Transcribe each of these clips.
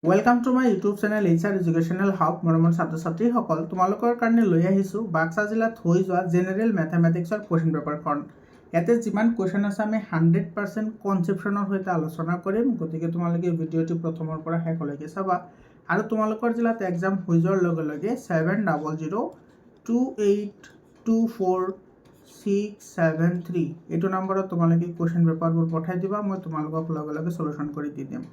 Welcome to my YouTube channel HR educational hub. মৰমৰ ছাত্ৰ ছাত্ৰীসকল, তোমালোকৰ কাৰণে লৈ আহিছোঁ বাক্সা জিলাত হৈ যোৱা জেনেৰেল মেথামেটিক্সৰ কুৱেশ্যন পেপাৰখন। ইয়াতে যিমান কুৱেশ্যন আছে আমি 100% কনচেপশ্যনৰ সৈতে আলোচনা কৰিম, গতিকে তোমালোকে ভিডিঅ'টো প্ৰথমৰ পৰা শেষলৈকে চাবা। আৰু তোমালোকৰ জিলাত এক্সাম হৈ যোৱাৰ লগে লগে 7002824673 এইটো নম্বৰত তোমালোকে কুৱেশ্যন পেপাৰবোৰ পঠাই দিবা, মই তোমালোকক লগে লগে সলিউশ্যন কৰি দি দিম।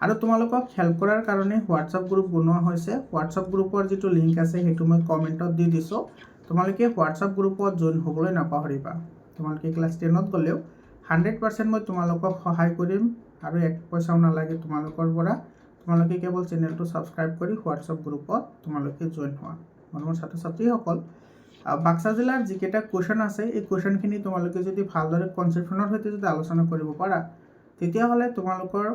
আৰু তোমালোকক হেল্প কৰাৰ কাৰণে হোৱাটছআপ গ্ৰুপ বনোৱা হৈছে। হোৱাটছআপ গ্ৰুপৰ যিটো লিংক আছে সেইটো মই কমেণ্টত দি দিছোঁ, তোমালোকে হোৱাটছআপ গ্ৰুপত জইন হ'বলৈ নাপাহৰিবা। তোমালোকে ক্লাছ 10ত গ'লেও 100% মই তোমালোকক সহায় কৰিম আৰু 1 পইচাও নালাগে তোমালোকৰ পৰা। তোমালোকে কেৱল চেনেলটো ছাবস্ক্ৰাইব কৰি হোৱাটছআপ গ্ৰুপত তোমালোকে জইন হোৱা। মৰমৰ ছাত্ৰ ছাত্ৰীসকল, বাক্সা জিলাৰ যিকেইটা কুৱেশ্যন আছে এই কুৱেশ্যনখিনি তোমালোকে যদি ভালদৰে কনচেপশ্যনৰ সৈতে যদি আলোচনা কৰিব পাৰা তেতিয়াহ'লে তোমালোকৰ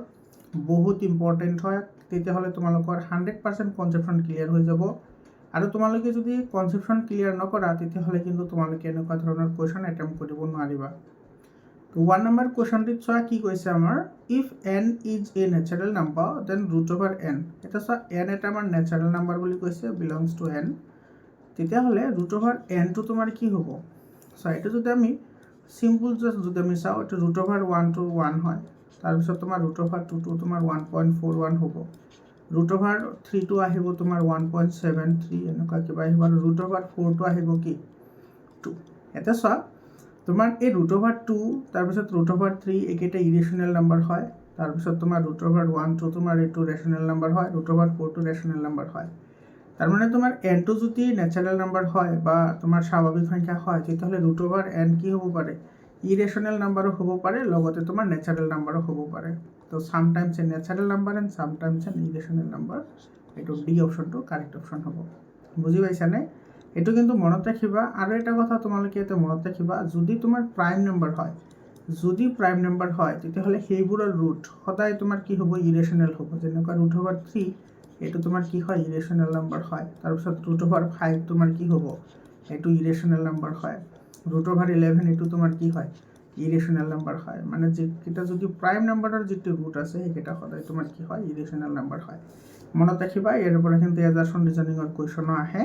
বহুত ইম্পৰ্টেণ্ট হয়। তেতিয়াহ'লে তোমালোকৰ 100% কনচেপশ্যন ক্লিয়াৰ হৈ যাব। আৰু তোমালোকে যদি কনচেপশ্যন ক্লিয়াৰ নকৰা তেতিয়াহ'লে কিন্তু তোমালোকে এনেকুৱা ধৰণৰ কুৱেশ্যন এটেম্প কৰিব নোৱাৰিবা। তো 1 নম্বৰ কুৱেশ্যনটোত চোৱা কি কৈছে আমাৰ, if n is a natural number then √n। এটা চোৱা n এটা আমাৰ নেচাৰেল নাম্বাৰ বুলি কৈছে, বিলংছ টু n। তেতিয়াহ'লে √n টো তোমাৰ কি হ'ব? চোৱা এইটো যদি আমি চিম্পল জাষ্ট যদি আমি চাওঁ, এইটো √1 টো 1 হয়। তাৰপিছত তোমাৰ √2 তোমাৰ 1.41 হ'ব। √3 আহিব তোমাৰ 1.73 এনেকুৱা কিবা আহিব, আৰু √4 আহিব কি 2। এতিয়া চোৱা তোমাৰ এই √2 তাৰপিছত √3 এইকেইটা ইৰেশ্যনেল নাম্বাৰ হয়। তাৰপিছত তোমাৰ √1 তোমাৰ এইটো ৰেশ্যনেল নাম্বাৰ হয়, √4 ৰেশ্যনেল নাম্বাৰ হয়। তাৰমানে তোমাৰ n টো যদি নেচাৰেল নাম্বাৰ হয় বা তোমাৰ স্বাভাৱিক সংখ্যা হয় তেতিয়াহ'লে √n কি হ'ব পাৰে? ইৰেশ্যনেল নাম্বাৰো হ'ব পাৰে, লগতে তোমাৰ নেচাৰেল নাম্বাৰো হ'ব পাৰে। তো sometimes a natural number and sometimes an irrational number. এইটো ডি অপশ্যনটো কাৰেক্ট অপশ্যন হ'ব। বুজি পাইছানে? এইটো কিন্তু মনত ৰাখিবা। আৰু এটা কথা তোমালোকে ইয়াতে মনত ৰাখিবা, যদি তোমাৰ প্ৰাইম নাম্বাৰ হয়, তেতিয়াহ'লে সেইবোৰৰ ৰুট সদায় তোমাৰ কি হ'ব? ইৰেশ্যনেল হ'ব। যেনেকুৱা √3 এইটো তোমাৰ কি হয়? ইৰেশ্যনেল নাম্বাৰ হয়। তাৰপিছত √5 তোমাৰ কি হ'ব? এইটো ইৰেশ্যনেল নাম্বাৰ হয়। √11 এইটো তোমাৰ কি হয়? ইৰেশ্যনেল নাম্বাৰ হয়। মানে যিকেইটা যদি প্ৰাইম নাম্বাৰৰ যিটো ৰুট আছে সেইকেইটা সদায় তোমাৰ কি হয়? ইৰেশ্যনেল নাম্বাৰ হয়। মনত ৰাখিবা, ইয়াৰ পৰা কিন্তু এজাৰ্চন ৰিজনিঙৰ কুৱেশ্যনো আহে।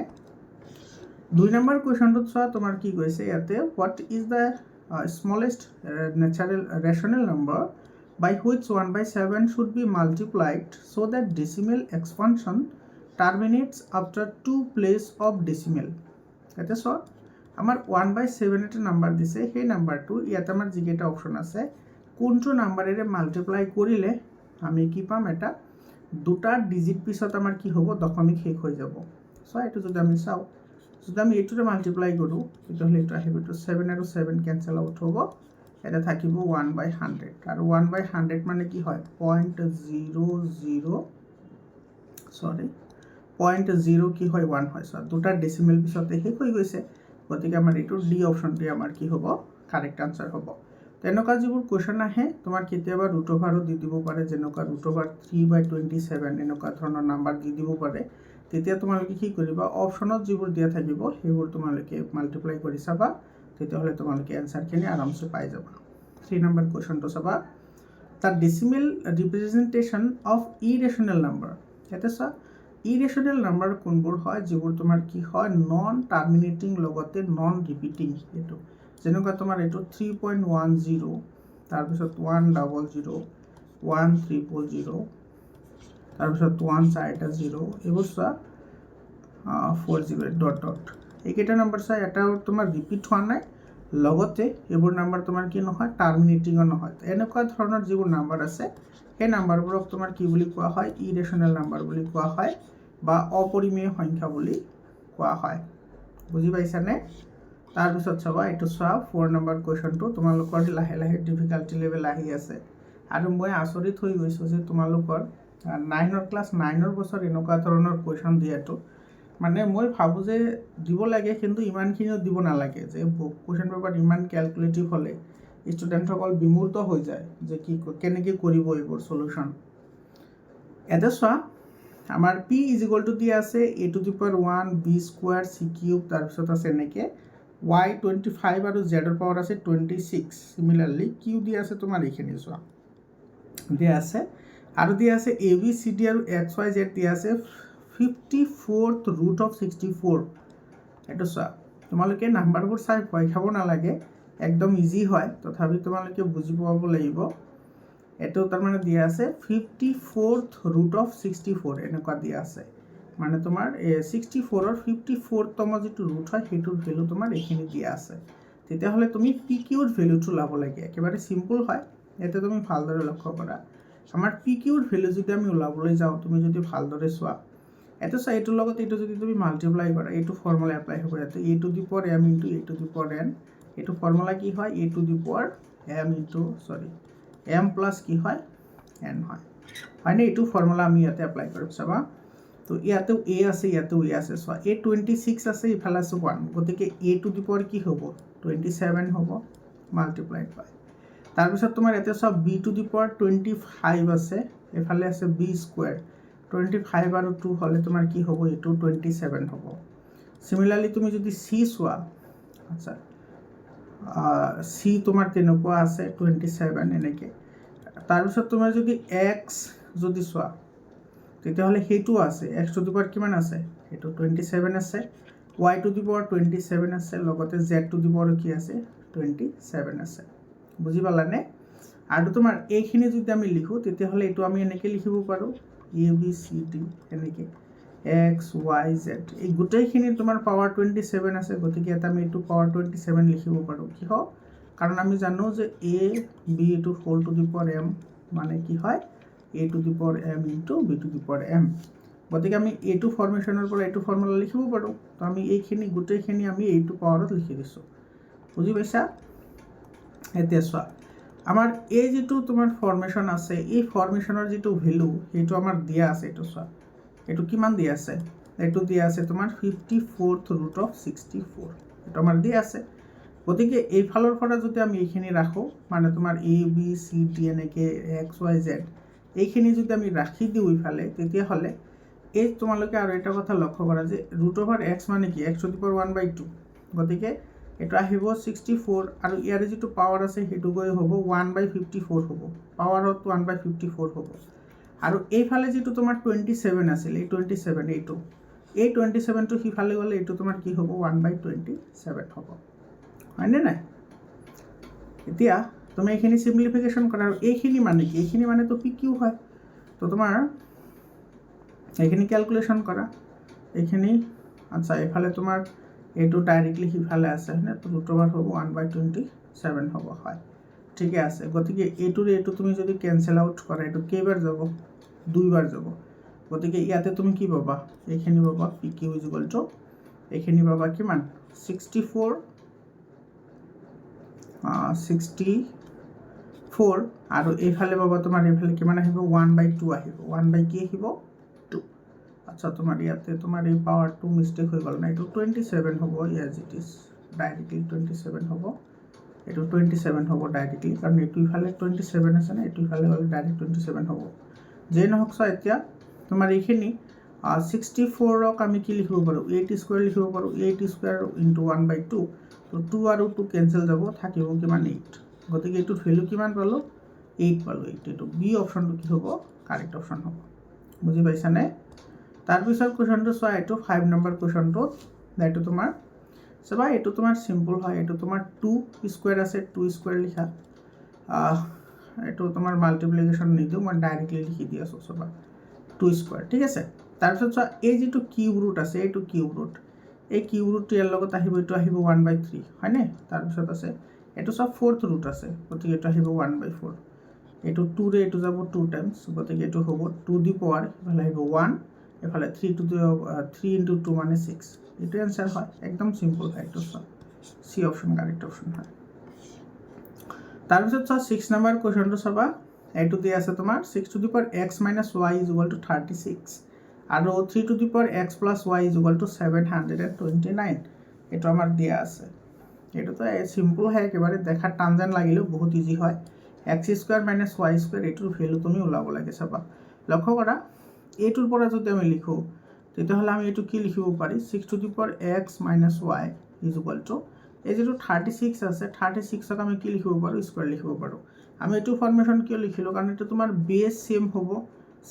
2 নম্বৰ কুৱেশ্যনটোত চোৱা তোমাৰ কি কৈছে ইয়াতে, what is the smallest natural rational number by which 1/7 should be multiplied so that decimal expansion terminates after 2 place of decimal। এটা চোৱা আমাৰ 1/7 এটা নাম্বাৰ দিছে, সেই নাম্বাৰটো ইয়াত আমাৰ যিকেইটা অপশ্যন আছে কোনটো নাম্বাৰেৰে মাল্টিপ্লাই কৰিলে আমি কি পাম? এটা দুটা ডিজিট পিছত আমাৰ কি হ'ব? দশমিক শেষ হৈ যাব। চোৱা এইটো যদি আমি চাওঁ, যদি আমি এইটোৰে মাল্টিপ্লাই কৰোঁ তেতিয়াহ'লে এইটো আহিব, এইটো 7 আৰু 7 কেঞ্চেল আউট হ'ব। এটা থাকিব 1/100, আৰু 1/100 মানে কি হয়? 0.0 কি হয়? 1 হয়। চোৱা দুটা ডেচিমেল পিছতে শেষ হৈ গৈছে, গতিকে আমাৰ এইটো ডি অপশ্যনটোৱে আমাৰ কি হ'ব? কাৰেক্ট আনচাৰ হ'ব। তেনেকুৱা যিবোৰ কুৱেশ্যন আহে তোমাৰ কেতিয়াবা √ও দি দিব পাৰে, যেনেকুৱা √3/27 এনেকুৱা ধৰণৰ নাম্বাৰ দি দিব পাৰে। তেতিয়া তোমালোকে কি কৰিবা? অপশ্যনত যিবোৰ দিয়া থাকিব সেইবোৰ তোমালোকে মাল্টিপ্লাই কৰি চাবা, তেতিয়াহ'লে তোমালোকে এনচাৰখিনি আৰামছে পাই যাবা। 3 নম্বৰ কুৱেশ্যনটো চাবা, the decimal representation of irrational number. ইয়াতে চোৱা ইৰেশ্যনেল নাম্বাৰ কোনবোৰ হয়? যিবোৰ তোমাৰ কি হয়? নন টাৰ্মিনেটিং লগতে নন ৰিপিটিং। এইটো যেনেকুৱা তোমাৰ এইটো 3.10, তাৰপিছত 100, 1300, তাৰপিছত 140, এইবোৰ চোৱা 40 ... এইকেইটা নাম্বাৰ চোৱা এটাও তোমাৰ ৰিপিট হোৱা নাই, লগতে এইবোৰ নাম্বাৰ তোমাৰ কি নহয়? টাৰ্মিনেটিঙো নহয়। এনেকুৱা ধৰণৰ যিবোৰ নাম্বাৰ আছে সেই নাম্বাৰবোৰক তোমাৰ কি বুলি কোৱা হয়? ইৰেশ্যনেল নাম্বাৰ বুলি কোৱা হয় বা অপৰিমেয় সংখ্যা বুলি কোৱা হয়। বুজি পাইছানে? তাৰপিছত চাবা এইটো চোৱা 4 নম্বৰ কুৱেশ্যনটো। তোমালোকৰ লাহে লাহে ডিফিকাল্টি লেভেল আহি আছে, আৰু মই আচৰিত হৈ গৈছোঁ যে তোমালোকৰ 9 ক্লাছ 9 বছৰ এনেকুৱা ধৰণৰ কুৱেশ্যন দিয়াটো, মানে মই ভাবোঁ যে দিব লাগে, কিন্তু ইমানখিনিও দিব নালাগে যে কুৱেশ্যন পেপাৰ ইমান কেলকুলেটিভ হ'লে ষ্টুডেণ্টসকল বিমূৰ্ত হৈ যায় যে কেনেকৈ কৰিব এইবোৰ সলিউশ্যন। এটা চোৱা আমাৰ p = দিয়া আছে a⁴ b² c³, তাৰপিছত আছে এনেকৈ y 25 আৰু z ৰ পাৱাৰ আছে 26। চিমিলাৰলি q দিয়া আছে তোমাৰ এইখিনি চোৱা দিয়া আছে, আৰু দিয়া আছে এ বি চি ডি আৰু এক্স ৱাই জেড দিয়া আছে 54th ৰুট অফ 64। এইটো চোৱা, তোমালোকে নাম্বাৰবোৰ চাই ভয় খাব নালাগে, একদম ইজি হয়, তথাপি তোমালোকে বুজি পাব লাগিব। এইটো তাৰমানে দিয়া আছে 54th ৰুট অফ 64 এনেকুৱা দিয়া আছে, মানে তোমাৰ 64ৰ 54তম যিটো ৰুট হয় সেইটোৰ ভেলু তোমাৰ এইখিনি দিয়া আছে। তেতিয়াহ'লে তুমি পি কিউৰ ভেলুটো ল'ব লাগে, একেবাৰে চিম্পল হয়। ইয়াতে তুমি ভালদৰে লক্ষ্য কৰা, আমাৰ পি কিউৰ ভেলু যদি আমি ওলাবলৈ যাওঁ, তুমি যদি ভালদৰে চোৱা, এইটো চোৱা, এইটোৰ লগত এইটো যদি তুমি মাল্টিপ্লাই কৰা, এইটো ফৰ্মুলা এপ্লাই হ'ব ইয়াতে, a to the power m into a to the power n. এইটো ফৰ্মুলা কি হয়, a to the power m into m plus কি হয়, এন হয়, হয়নে? এইটো ফৰ্মুলা আমি ইয়াতে এপ্লাই কৰিম, চাবা। তো ইয়াতেও এ আছে, ইয়াতেও এ আছে, চোৱা, এ 26 আছে, ইফালে আছে 1, গতিকে এ টু দি পাৱাৰ কি হ'ব, 27 হ'ব, মাল্টিপ্লাইড বাই। তাৰপিছত তোমাৰ ইয়াতে চোৱা, বি টু দি পাৱাৰ 25 আছে, এফালে আছে বি স্কুৱেৰ, 25 আৰু 2 হ'লে তোমাৰ কি হ'ব, এইটো 27 হ'ব। চিমিলাৰলি তুমি যদি চি চোৱা, আচ্ছা, চি তোমাৰ তেনেকুৱা আছে 27 এনেকৈ। তাৰপিছত তোমাৰ যদি এক্স যদি চোৱা, তেতিয়াহ'লে সেইটোও আছে, এক্স টু দি পাৱাৰ কিমান আছে, সেইটো 27 আছে, ৱাই টু দি পাৱাৰ 27 আছে, লগতে জেড টু দি পাৱাৰ কি আছে, 27 আছে। বুজি পালানে? আৰু তোমাৰ এইখিনি যদি আমি লিখোঁ, তেতিয়াহ'লে এইটো আমি এনেকৈ লিখিব পাৰোঁ, এ বি চি ডি এনেকৈ, এক্স ৱাই জেড, এই গোটেইখিনি তোমাৰ পাৱাৰ 27 আছে, গতিকে এটা আমি এইটো পাৱাৰ 27 লিখিব পাৰোঁ। কিয়? কাৰণ আমি জানো যে এ বি এইটো whole to the power m, মানে কি হয়, a to the power m into b to the power m. গতিকে আমি এইটো ফৰ্মেশ্যনৰ পৰা এইটো ফৰ্মুলা লিখিব পাৰোঁ। তো আমি এইখিনি গোটেইখিনি আমি এইটো পাৱাৰত লিখি দিছোঁ। বুজি পাইছা? এতিয়া চোৱা, আমাৰ এই যিটো তোমাৰ ফৰ্মেশ্যন আছে, এই ফৰ্মেশ্যনৰ যিটো ভেলু সেইটো আমাৰ দিয়া আছে, এইটো চোৱা, এইটো কিমান দিয়া আছে, এইটো দিয়া আছে তোমাৰ 54th ৰুট অফ 64, এইটো আমাৰ দিয়া আছে। গতিকে এইফালৰ পৰা যদি আমি এইখিনি ৰাখোঁ, মানে তোমাৰ এ বি চি ডি এনেকৈ এক্স ৱাই জেড, এইখিনি যদি আমি ৰাখি দিওঁ ইফালে, তেতিয়াহ'লে এই তোমালোকে আৰু এটা কথা লক্ষ্য কৰা যে ৰুট অভাৰ এক্স মানে কি, এক্স টু দি পাৱাৰ 1/2, গতিকে এইটো আহিব 64, আৰু ইয়াৰে যিটো পাৱাৰ আছে সেইটো গৈ হ'ব 1/54 হ'ব, পাৱাৰত 1/54 হ'ব। আৰু এইফালে যিটো তোমাৰ 27 আছিল, এই 27, এই 27টো সিফালে গ'লে এইটো তোমাৰ কি হ'ব, 1/27 হ'ব, হয়নে নাই? এতিয়া তুমি এইখিনি চিম্পলিফিকেশ্যন কৰা, আৰু এইখিনি মানে কি, এইখিনি মানেতো পি কিউ হয়। তো তোমাৰ এইখিনি কেলকুলেশ্যন কৰা, এইখিনি, আচ্ছা, এইফালে তোমাৰ এইটো ডাইৰেক্টলি সিফালে আছে, হয়নে? তো ৰুট অভাৰ হ'ব 1/27 হ'ব, হয়, ঠিকে আছে। গতিকে এইটো তুমি যদি কেঞ্চেল আউট কৰা, এইটো কেইবাৰ যাব, 2বাৰ যাব। গতিকে ইয়াতে তুমি কি পাবা, এইখিনি পাবা P Q is equal to, এইখিনি পাবা কিমান, 64, আৰু এইফালে পাবা তোমাৰ, এইফালে কিমান আহিব, 1/2 আহিব, 1 কি আহিব, 2। আচ্ছা, তোমাৰ ইয়াতে তোমাৰ এই পাৱাৰটো মিষ্টেক হৈ গ'ল না, এইটো 27 হ'ব, ইয়াৰ ইট ইজ ডাইৰেক্টলি 27 হ'ব, এইটো 27 হ'ব ডাইৰেক্টলি, কাৰণ এইটো ইফালে 27 আছে না, এইটো ইফালে হ'লে ডাইৰেক্ট 27 হ'ব। যেই নহওক চোৱা, এতিয়া তোমাৰ এইখিনি 64ক আমি কি লিখিব পাৰোঁ, 8 স্কুৱেৰ লিখিব পাৰোঁ, 8 স্কুৱেৰ ইনটু 1/2, তো 2 আৰু 2 কেঞ্চেল যাব, থাকিব কিমান, 8। গতিকে এইটোৰ ভেলু কিমান পালোঁ, 8 পালোঁ, 8। এইটো বি অপশ্যনটো কি হ'ব, কাৰেক্ট অপশ্যন হ'ব। বুজি পাইছানে? তাৰপিছত কুৱেশ্যনটো চোৱা, এইটো 5 নম্বৰ কুৱেশ্যনটো, এইটো তোমাৰ চাবা, এইটো তোমাৰ চিম্পল হয়, এইটো তোমাৰ 2 স্কুৱেৰ আছে, 2 স্কুৱেৰ লিখা, এইটো তোমাৰ মাল্টিপ্লিকেশ্যন নিদিওঁ, মই ডাইৰেক্টলি লিখি দি আছোঁ, চাবা 2 স্কুৱেৰ, ঠিক আছে। তাৰপিছত চোৱা, এই যিটো কিউব ৰুট আছে, এইটো কিউব ৰুট, এই কিউব ৰুটটো ইয়াৰ লগত আহিব, এইটো আহিব 1/3, হয়নে? তাৰপিছত আছে এইটো চোৱা 4th ৰুট আছে, গতিকে এইটো আহিব 1/4, এইটো 2ৰে এইটো যাব 2 টাইমছ, গতিকে এইটো হ'ব 2 দি পাৱাৰ, এইফালে আহিব 1, এফালে 3 ইনটু 2 মানে 6, এইটো এনচাৰ হয়, একদম চিম্পল হয়। এইটো চোৱা, চি অপশ্যন কাৰেক্ট অপশ্যন হয়। তাৰপিছত চোৱা, 6 নম্বৰ কুৱেশ্যনটো চাবা, এইটো দিয়া আছে তোমাৰ 6 two the power x minus y is equal two 36, আৰু 3 two the power x plus y is equal two 729, এইটো আমাৰ দিয়া আছে। এইটোতো চিম্পল হয়, একেবাৰে দেখাত টান যেন লাগিলেও বহুত ইজি হয়। x square minus Y square, এইটোৰ ভেলু তুমি ওলাব লাগে, চাবা, লক্ষ্য কৰা, এইটোৰ পৰা যদি আমি লিখোঁ, তেতিয়াহ'লে আমি এইটো কি লিখিব পাৰি, 6 two the power x minus y is equal two, এই যিটো 36 আছে, 36ক আমি কি লিখিব পাৰোঁ, স্কুৱেৰ লিখিব পাৰোঁ। আমি এইটো ফৰ্মেশ্যন কিয় লিখিলোঁ কাৰণ এইটো তোমাৰ বেছ ছেম হ'ব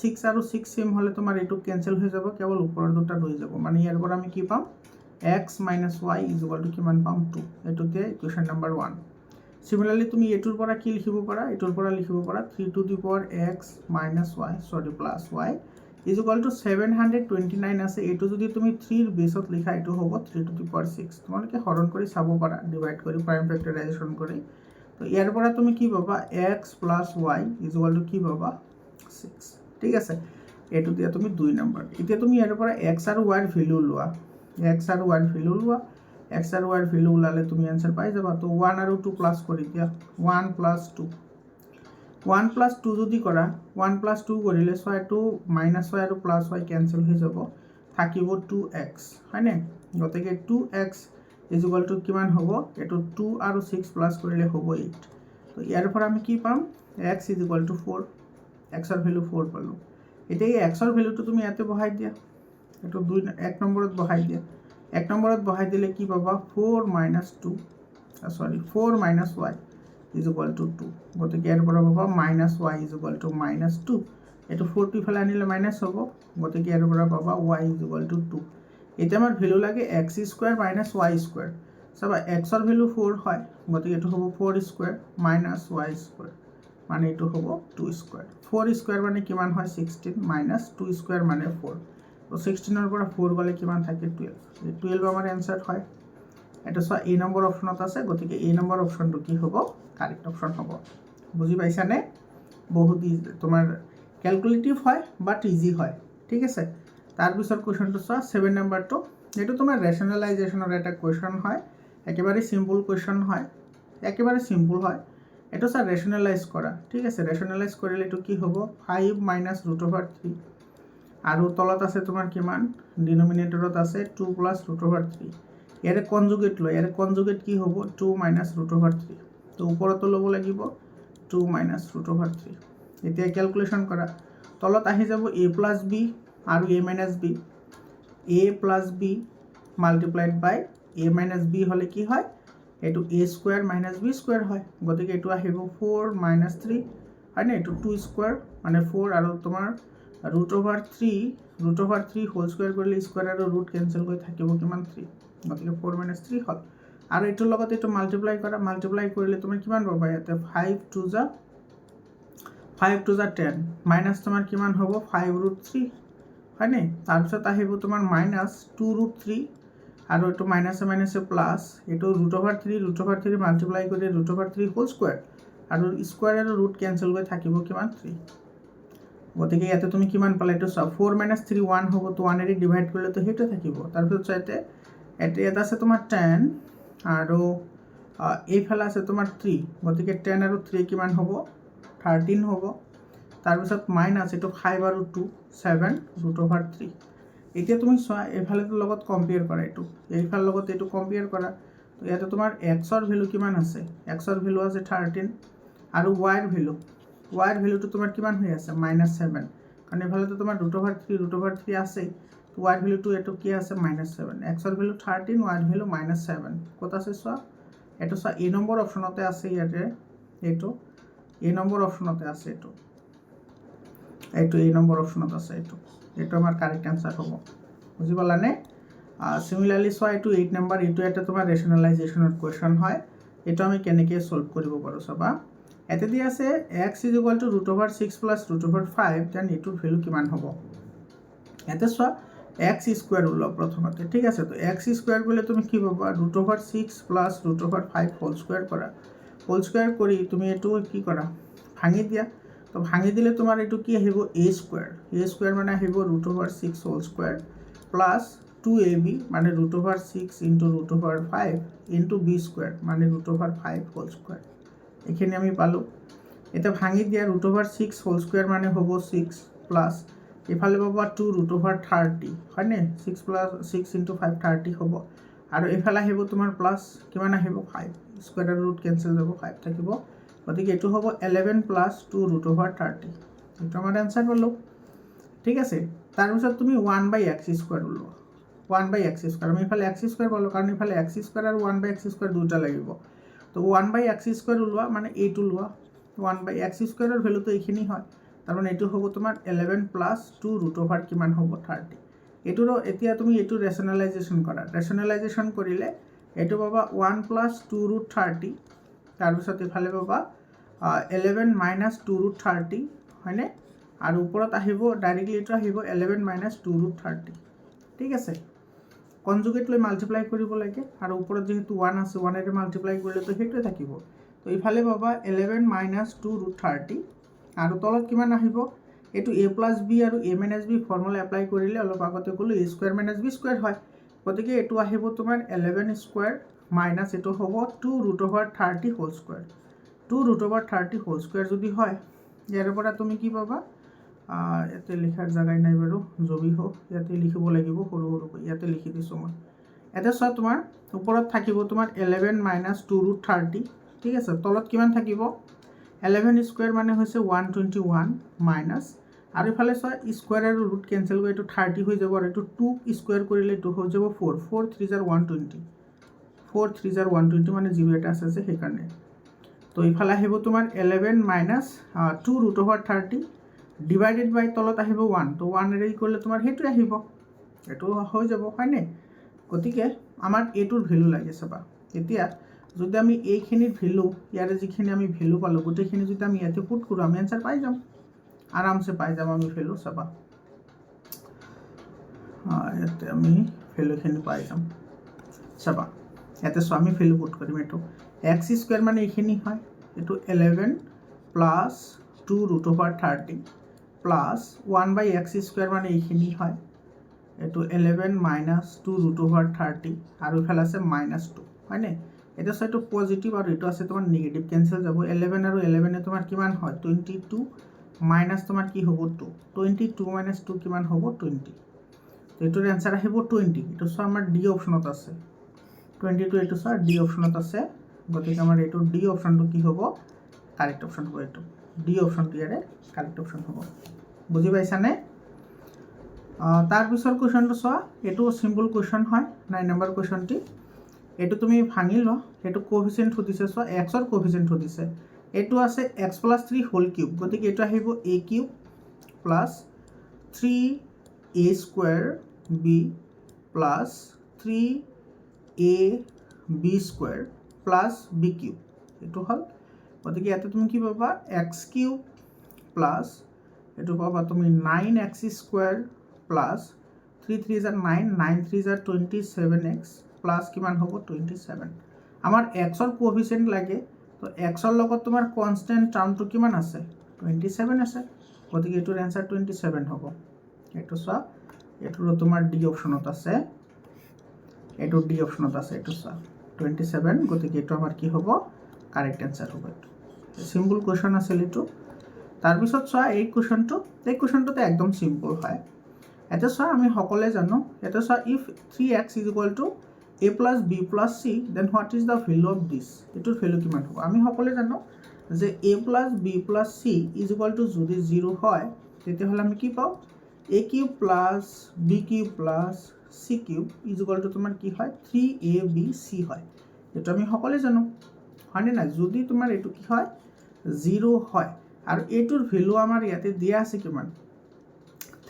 6 আৰু 6 ছেম হ'লে তোমাৰ এইটো কেঞ্চেল হৈ যাব কেৱল ওপৰৰ দুটা ৰৈ যাব মানে ইয়াৰ পৰা আমি কি পাম x minus y is equal two কিমান পাম 2 এইটোতে ইকুৱেশ্যন নম্বৰ 1 সিমিলাৰলি তুমি এইটোৰ পৰা কি লিখিব পাৰা এইটোৰ পৰা লিখিব পাৰা 3 two the power x minus y সৰি plus y is equal two 729 আছে এইটো যদি তুমি 3 ৰ বেছত লিখা এইটো হ'ব 3 টু দি পাৱাৰ 6 তোমালোকে হৰণ কৰি চাব পাৰা ডিভাইড কৰি প্ৰাইম ফেক্টৰাইজেশ্যন কৰি তো ইয়াৰ পৰা তুমি কি পাবা x plus y is equal to কি পাবা 6 ঠিক আছে এইটো দিয়া তুমি 2 নম্বৰ এতিয়া তুমি ইয়াৰ পৰা x আৰু y ৰ ভ্যালু লোৱা x আৰু y ৰ ভ্যালু লোৱা x আৰু y ৰ ভ্যালু ওলালে তুমি आंसर পাই যাবা তো 1 আৰু 2 প্লাস কৰি দিয়া 1 প্লাস 2 1 প্লাস 2 যদি কৰা 1 প্লাস 2 কৰিলে সো এটো মাইনাস y আৰু প্লাস y কেনসেল হৈ যাব থাকিব 2x হয়নে গতিকে 2x ইজ ইকুৱেল টু কিমান হ'ব এটো 2 আৰু 6 প্লাস কৰিলে হ'ব 8 তো ইয়াৰ পৰা আমি কি পাম x is equal two 4 x ৰ ভ্যালু 4 পালো এতিয়া এই x ৰ ভ্যালুটো তুমি ইয়াতে বহাই দিয়া এটো 1 নম্বৰত বহাই দিয়া 1 নম্বৰত বহাই দিলে কি পাবা 4 minus 2 sorry 4 minus y is equal to 2 গতিকে এর পৰা পাবা minus y is equal to minus 2 এটো 4 টি ফেলে আনিলে মাইনাস হ'ব গতিকে এর পৰা পাবা y is equal to 2 এটা আমাৰ ভ্যালু লাগে x square minus y square সবা x ৰ ভ্যালু 4 হয় গতিকে এটো হ'ব 4 স্কয়ার minus y স্কয়ার মানে এটো হ'ব 2 স্কয়ার 4 স্কয়ার মানে কিমান হয় 16 minus 2 স্কয়ার মানে 4 তো 16 এর পৰা 4 গলে কিমান থাকে 12 এই 12 আমাৰ आंसर হয় এটা সো এ নম্বৰ অপচনত আছে গতিকে এ নম্বৰ অপচনটো কি হ'ব কাৰেক্ট অপচন হ'ব বুজি পাইছা নে বহুত তোমাৰ ক্যালকুলেটিভ হয় বাট ইজি হয় ঠিক আছে তাৰ পিছৰ কোৱেশ্চনটো সো 7 নম্বৰটো এটো তোমাৰ ৰেশনালাইজেশনৰ এটা কোৱেশ্চন হয় একেবাৰে সিম্পল কোৱেশ্চন হয় একেবাৰে সিম্পল হয় এটো সো ৰেশনালাইজ কৰা ঠিক আছে ৰেশনালাইজ কৰিলে এটো কি হ'ব 5 minus root over 3 আৰু তলত আছে তোমাৰ কিমান ডিনোমিনেটৰত আছে 2 plus root over 3 ইয়াৰে কনজুগেট লয় ইয়াৰে কনজুগেট কি হ'ব 2 minus root over 3 তো ওপৰত ল'ব লাগিব 2 minus root over 3 এতিয়া ক্যালকুলেশন কৰা তলত আহি যাব a plus b আৰু a minus b a plus b multiplied by a minus b হলে কি হয় এটো a square minus b square হয় গতিকে এটো আহিব 4 minus 3 হয় না এটো 2 square মানে 4 আৰু তোমাৰ root over 3 whole square কৰিলে square আৰু root cancel কৰি থাকিব কিমান 3 গতিকে 4 minus 3 হল আৰু এটোৰ লগত এটো মাল্টিপ্লাই কৰা মাল্টিপ্লাই কৰিলে তুমি কিমান পাবা ইয়াতে 5 to the 10 মাইনাস তোমাৰ কিমান হ'ব 5 root 3 হয় নে তাৰ পিছত আহিব তোমাৰ মাইনাস 2 root 3 আৰু এটো মাইনাসে মাইনাসে প্লাস এটো root over 3 মাল্টিপ্লাই কৰি root over 3 whole square আৰু স্কয়াৰ আৰু root cancel কৰি থাকিব কিমান 3 গতিকে ইয়াতে তুমি কিমান পালা এটো 4 minus 3 1 হ'ব তো 1 এৰি ডিভাইড কৰিলে তো হেটো থাকিব তাৰ পিছত চাইতে এটা আছে তোমাৰ 10 আৰু এই ফালে আছে তোমাৰ 3 গতিকে 10 আৰু 3 কিমান হ'ব 13 হ'ব তাৰ পিছত মাইনাস এটো 5 আৰু 2 7 root over 3 এতিয়া তুমি চোৱা এই ফালেৰ লগত কম্পেয়াৰ কৰা এটো এই ফালৰ লগত এটো কম্পেয়াৰ কৰা তো ইয়াতে তোমাৰ x ৰ ভ্যালু কিমান আছে x ৰ ভ্যালু আছে 13 আৰু y ৰ ভ্যালু y ৰ ভ্যালুটো তোমাৰ কিমান হৈ আছে -7 কাৰণ এই ফালে তো তোমাৰ root over 3 আছে তো y ৰ ভ্যালুটো এটো কি আছে -7 x ৰ ভ্যালু 13 y ৰ ভ্যালু -7 কত আছে চোৱা এটো চোৱা a নম্বৰ অপচনতে আছে ইয়াতে এটো a নম্বৰ অপচনতে আছে এটো a নম্বৰ অপচনত আছে এটো আমাৰ কাৰেক্ট आंसर হ'ব বুজি পালানে সিমিলাৰলি চোৱা এটো 8 নম্বৰ এটো এটা তোমাৰ ৰেশনালাইজেশনৰ কোৱেশ্চন হয় এটো আমি কেনেকৈ সলভ কৰিব পাৰো চাবা এতে দি আছে x = √6 + √5 দেন এটোৰ ভ্যালু কিমান হ'ব এতে চোৱা x স্কয়াৰ ওলাব প্ৰথমতে ঠিক আছে তো x স্কয়াৰ কৰিলে তুমি কি পাবা √6 + √5 হোল স্কয়াৰ কৰা হোল স্কয়াৰ কৰি তুমি এটো কি কৰা ভাঙি দিয়া তো ভাঙি দিলে তোমাৰ এটো কি আহিব a স্কয়ার মানে আহিব √6 হোল স্কয়ার প্লাস 2ab মানে √6 * √5 * b স্কয়ার মানে √5 হোল স্কয়ার এখানে আমি পালো এটা ভাঙি দিয়া √6 হোল স্কয়ার মানে হ'ব 6 প্লাস এফালে পাবা 2 √30 হয় নে 6 প্লাস 6 * 5 30 হ'ব আৰু এফালে আহিব তোমাৰ প্লাস কিমান আহিব 5 স্কয়াৰ আৰু ৰুট কেনসেল যাব 5 থাকিব গতিকে এটো হ'ব 11 প্লাস 2 √30 এটা আমাৰ आंसर পালো ঠিক আছে তাৰ পিছত তুমি 1/x² ওলোৱা 1/x² আমি এফালে x² পালো কাৰণ এফালে x² আৰু 1/x² দুটা লাগিব তো 1/x² ওলোৱা মানে a2 লোৱা 1/x স্কোয়াৰৰ ভেলুটো এইখিনি হয় তাৰমানে এইটো হ'ব তোমাৰ 11 প্লাছ 2 ৰুট অভাৰ কিমান হ'ব 30 এইটোৰো এতিয়া তুমি এইটো ৰেচনেলাইজেশ্যন কৰা ৰেচনেলাইজেশ্যন কৰিলে এইটো পাবা 1 প্লাছ 2 ৰুট 30 তাৰপিছত এইফালে পাবা 11 মাইনাছ 2 ৰুট 30 হয়নে আৰু ওপৰত আহিব ডাইৰেক্টলি এইটো আহিব 11 মাইনাছ 2 ৰুট 30 ঠিক আছে কনজুগেট লৈ মাল্টিপ্লাই কৰিব লাগে আৰু ওপৰত যেহেতু 1 আছে 1 এৰে মাল্টিপ্লাই কৰিলে তো সেইটোৱে থাকিব তো ইফালে পাবা 11 মাইনাছ 2 ৰুট 30 আৰু তলত কিমান আহিব এইটো a প্লাছ b আৰু a minus b formula apply কৰিলে অলপ আগতে ক'লো a square minus b square হয় গতিকে এইটো আহিব তোমাৰ 11 স্কোয়াৰ মাইনাছ এইটো হ'ব 2 root over 30 whole square 2 root over 30 whole square যদি হয় ইয়াৰ পৰা তুমি কি পাবা ইয়াতে লিখাৰ জাগাই নাই বাৰু জবি হোক ইয়াতে লিখিব লাগিব সৰু সৰুকৈ ইয়াতে লিখি দিছোঁ মই এটা চোৱা তোমাৰ ওপৰত থাকিব তোমাৰ 11 মাইনাছ 2 ৰুট 30 ঠিক আছে তলত কিমান থাকিব 11 স্কোয়াৰ মানে হৈছে 121 মাইনাছ আৰু ইফালে চোৱা স্কোয়াৰ আৰু ৰুট কেনসেল কৰি এইটো 30 হৈ যাব আৰু এইটো 2 স্কোয়াৰ কৰিলে এইটো হৈ যাব 4 4 3 জাৰ 120 4 3 জাৰ 120 মানে 0 এটা আছে যে সেইকাৰণে তো ইফালে আহিব তোমাৰ 11 মাইনাছ 2 ৰুট অভাৰ 30 ডিভাইডেড বাই তলত আহিব 1 তো 1 এৰে কৰিলে তোমাৰ সেইটোৱে আহিব এইটো হৈ যাব হয়নে গতিকে আমাৰ এইটোৰ ভ্যালু লাগে চাবা এতিয়া যদি আমি এইখিনিৰ ভ্যালু ইয়াৰে যিখিনি আমি ভ্যালু পালো গোটেইখিনি যদি আমি ইয়াতে পুট কৰো আমি आंसर পাই যাম আৰামসে পাই যাম আমি ভ্যালু চাবা ইয়াতে আমি ভ্যালুখিনি পাই যাম চাবা ইয়াতে সো আমি ভ্যালু পুট কৰিম এটো x স্কয়াৰ মানে এইখিনি হয় এটো 11 plus 2 root over 30 plus 1/x square মানে এইখিনি হয় এটো 11 মাইনাস 2 ৰুট অভাৰ 30 আৰু ইফালে আছে -2 হয়নে এটা সাইটো পজিটিভ আৰু এটো আছে তোমাৰ নেগেটিভ ক্যান্সেল যাব 11 আৰু 11 এ তোমাৰ কিমান হয় 22 মাইনাস তোমাৰ কি হ'ব 2 22 মাইনাস 2 কিমান হ'ব 20 তো এটোৰ आंसर আহিব 20 এটো সো আমাৰ ডি অপশনত আছে 22 এটো সো ডি অপশনত আছে গতিকে আমাৰ এটো ডি অপশনটো কি হ'ব কাৰেক্ট অপশন হ'ব এটো ডি অপশনটো ইয়াৰে কাৰেক্ট অপশন হ'ব বুজি পাইছানে তাৰ পিছৰ কোৱেশ্চনটো চোৱা এটো সিম্পল কোৱেশ্চন হয় 9 নম্বৰ কোৱেশ্চনটি এটো তুমি ভাঙি ল এটো কোএফিসিয়েন্ট হদিছে চোৱা x ৰ কোএফিসিয়েন্ট হদিছে এটো আছে x + 3 হোল কিউব গতিকে এটো আহিব a cube plus 3a² b plus 3ab² plus b³ এটো হল গতিকে এটো তুমি কি পাবা x³ প্লাস এটো পাবা তুমি 9x² প্লাস 3 3 * 9 9 3 * 27x প্লাস কিমান হ'ব 27 আমাৰ x ৰ কোএফিসিয়েন্ট লাগে তো x ৰ লগত তোমাৰ কনস্ট্যান্ট টাৰ্মটো কিমান আছে 27 আছে গতিকে এটোৰ आंसर 27 হ'ব এটো সব এটোৰ তোমাৰ ডি অপশনত আছে এটো ডি অপশনত আছে এটো সব 27 গতিকে এটো আমাৰ কি হ'ব কাৰেক্ট आंसर হ'ব এটো সিম্পল কোৱেশ্চন আছিল এটো তাৰ পিছত চোৱা এই কোৱেশ্চনটো একদম সিম্পল হয় এটা চোৱা আমি সকলে জানো এটা চোৱা if 3x = a plus b plus c then what is the value of this এটোৰ ভ্যালু কিমান হ'ব আমি সকলে জানো যে a plus b plus c = যদি 0 হয় তেতিয়াহলে আমি কি পাও a³ plus b³ plus c³ = তোমাৰ কি হয় 3abc হয় এটো আমি সকলে জানো হয়নে না যদি তোমাৰ এটো কি হয় 0 হয় আৰু এটোৰ ভ্যালু আমাৰ ইয়াতে দিয়া আছে কিমান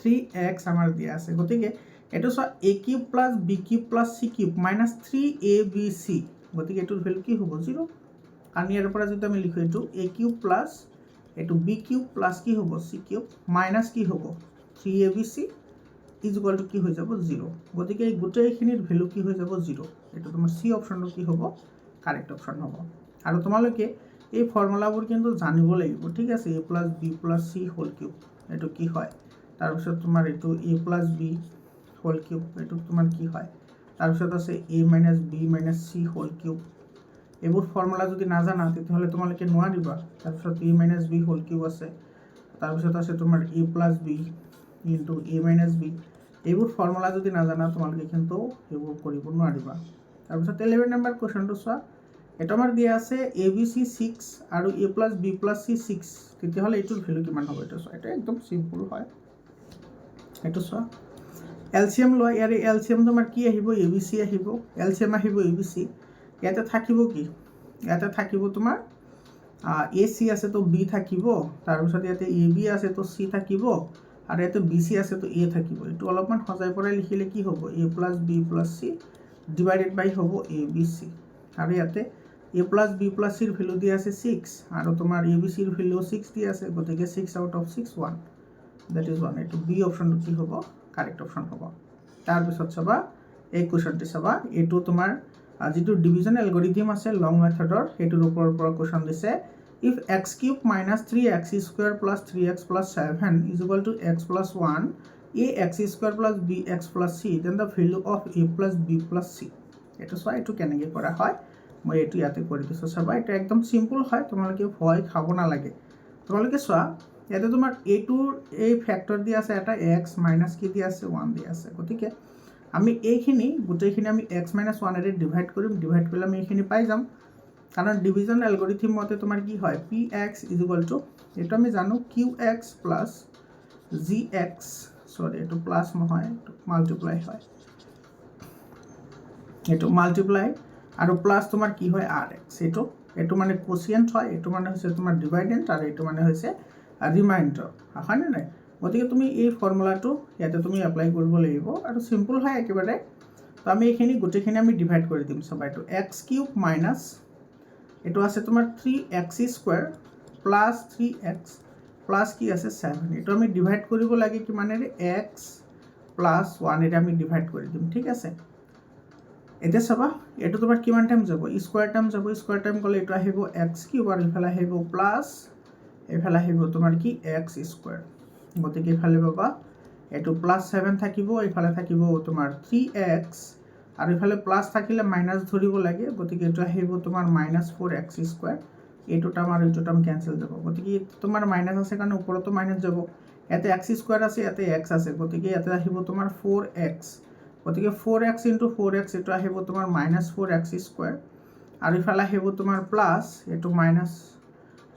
3x আমাৰ দিয়া আছে গতিকে এটো so a³ plus b³ plus c³ minus 3abc গতিকে এটোৰ ভ্যালু কি হ'ব 0 কাৰণ ইয়াৰ পৰা যদি আমি লিখো এটো a³ plus এটো b³ plus কি হ'ব c³ minus কি হ'ব 3abc = কি হৈ যাব 0 গতিকে এই গোটেইখিনিৰ ভ্যালু কি হৈ যাব 0 এটো তোমাৰ c অপশনটো কি হ'ব কাৰেক্ট অপশন হ'ব আৰু তোমালোকে এই ফৰ্মুলাবোৰ কিন্তু জানিব লাগিব ঠিক আছে a plus b plus c whole cube এটো কি হয় তাৰ পিছত তোমাৰ এটো a plus b whole cube এটো তোমাৰ কি হয় তাৰ পিছত আছে a minus b minus c whole cube এবোৰ ফৰ্মুলা যদি না জানা তেতিয়াহলে তোমালোকে নোৱাৰিবা তাৰ পিছত a minus b whole cube আছে তাৰ পিছত আছে তোমাৰ a plus b into a minus b এবোৰ ফৰ্মুলা যদি না জানা তোমালোকে কিন্তু এবোৰ কৰিব নোৱাৰিবা তাৰ পিছত 11 নম্বৰ কোৱেশ্চনটো চোৱা এটা আমাৰ দিয়া আছে abc 6 আৰু a plus b plus c 6 তেতিয়াহলে এটোৰ ভ্যালু কিমান হ'ব এটা চোৱা এটা একদম সিম্পল হয় এটো চোৱা এলসিএম লয় ইয়াৰে এলসিএম তোমাৰ কি আহিব abc আহিব এলসিএম আহিব abc ইয়াতে থাকিব কি ইয়াতে থাকিব তোমাৰ এ চি আছে তো বি থাকিব, তাৰপিছত ইয়াতে এ বি আছে তো চি থাকিব, আৰু ইয়াতে বি চি আছে তো এ থাকিব। এইটো অলপমান সজাই পৰাই লিখিলে কি হ'ব, a plus b plus c divided by হ'ব এ বি চি। আৰু ইয়াতে এ প্লাছ বি প্লাছ চিৰ ভেলু দি আছে 6 আৰু তোমাৰ এ বি চিৰ ভেলু 6 দি আছে, গতিকে 6 আউট অফ 6 1, দ্যাট ইজ 1। এইটো বি অপশ্যনটো কি হ'ব, কাৰেক্ট অপশ্যন হ'ব। তাৰপিছত চাবা এই কুৱেশ্যনটি চাবা, এইটো তোমাৰ যিটো ডিভিজন এলগৰিথম আছে লং মেথডৰ সেইটোৰ ওপৰৰ পৰা কুৱেশ্যন দিছে। If x cube minus 3x square plus 3x plus 7 is equal to x plus 1 a x square plus b x plus c then the value of a plus b plus c. এইটো চোৱা, এইটো কেনেকৈ কৰা হয় মই এইটো ইয়াতে কৰি দিছোঁ। চাবা এইটো একদম চিম্পল হয়, তোমালোকে ভয় খাব নালাগে। তোমালোকে চোৱা ইয়াতে তোমাৰ এইটোৰ এই ফেক্টৰ দি আছে এটা এক্স মাইনাছ কি দি আছে 1 দি আছে, গতিকে আমি এইখিনি গোটেইখিনি আমি এক্স মাইনাছ 1 ডিভাইড কৰিম, ডিভাইড কৰিলে আমি এইখিনি পাই যাম। কাৰণ ডিভিজন এলগৰিথম মতে তোমাৰ কি হয়, p x is equal to এইটো আমি জানো q x plus g x, sorry এইটো প্লাছ নহয়, এইটো মাল্টিপ্লাই হয়, এইটো মাল্টিপ্লাই আৰু প্লাছ তোমাৰ কি হয় আৰ এক্স। এইটো মানে কোচিয়েণ্ট হয়, এইটো মানে হৈছে তোমাৰ ডিভাইডেণ্ট, আৰু এইটো মানে হৈছে ৰিমাইণ্ডাৰ, হয়নে নাই? গতিকে তুমি এই ফৰ্মুলাটো ইয়াতে তুমি এপ্লাই কৰিব লাগিব, আৰু চিম্পল হয় একেবাৰে। তো আমি এইখিনি গোটেইখিনি আমি ডিভাইড কৰি দিম। চাবা এইটো এক্স কিউব মাইনাছ এইটো আছে তোমাৰ 3x square plus 3x plus কি আছে 7, এইটো আমি ডিভাইড কৰিব লাগে কিমানেৰে, এক্স প্লাছ 1 আমি ডিভাইড কৰি দিম, ঠিক আছে। এতিয়া চাবা এইটো তোমাৰ কিমান টাইম যাব, স্কুৱাৰ টাইম যাব, স্কুৱাৰ টাইম গ'লে এইটো আহিব এক্স কিউব আৰু ইফালে আহিব প্লাছ, এইফালে আহিব তোমাৰ কি এক্স স্কুৱাৰ, গতিকে ইফালে পাবা এইটো প্লাছ 7 থাকিব, ইফালে থাকিব তোমাৰ 3x আৰু ইফালে প্লাছ থাকিলে মাইনাছ ধৰিব লাগে, গতিকে এইটো আহিব তোমাৰ মাইনাছ 4x স্কুৱাৰ। এইটো টাৰ্ম আৰু এইটো টাৰ্ম কেঞ্চেল যাব, গতিকে তোমাৰ মাইনাছ আছে কাৰণে ওপৰতো মাইনাছ যাব। ইয়াতে এক্স স্কুৱাৰ আছে, ইয়াতে এক্স আছে, গতিকে ইয়াতে আহিব তোমাৰ 4x, গতিকে 4x ইনটু 4x এইটো আহিব তোমাৰ মাইনাছ 4x স্কুৱাৰ, আৰু ইফালে আহিব তোমাৰ প্লাছ এইটো মাইনাছ,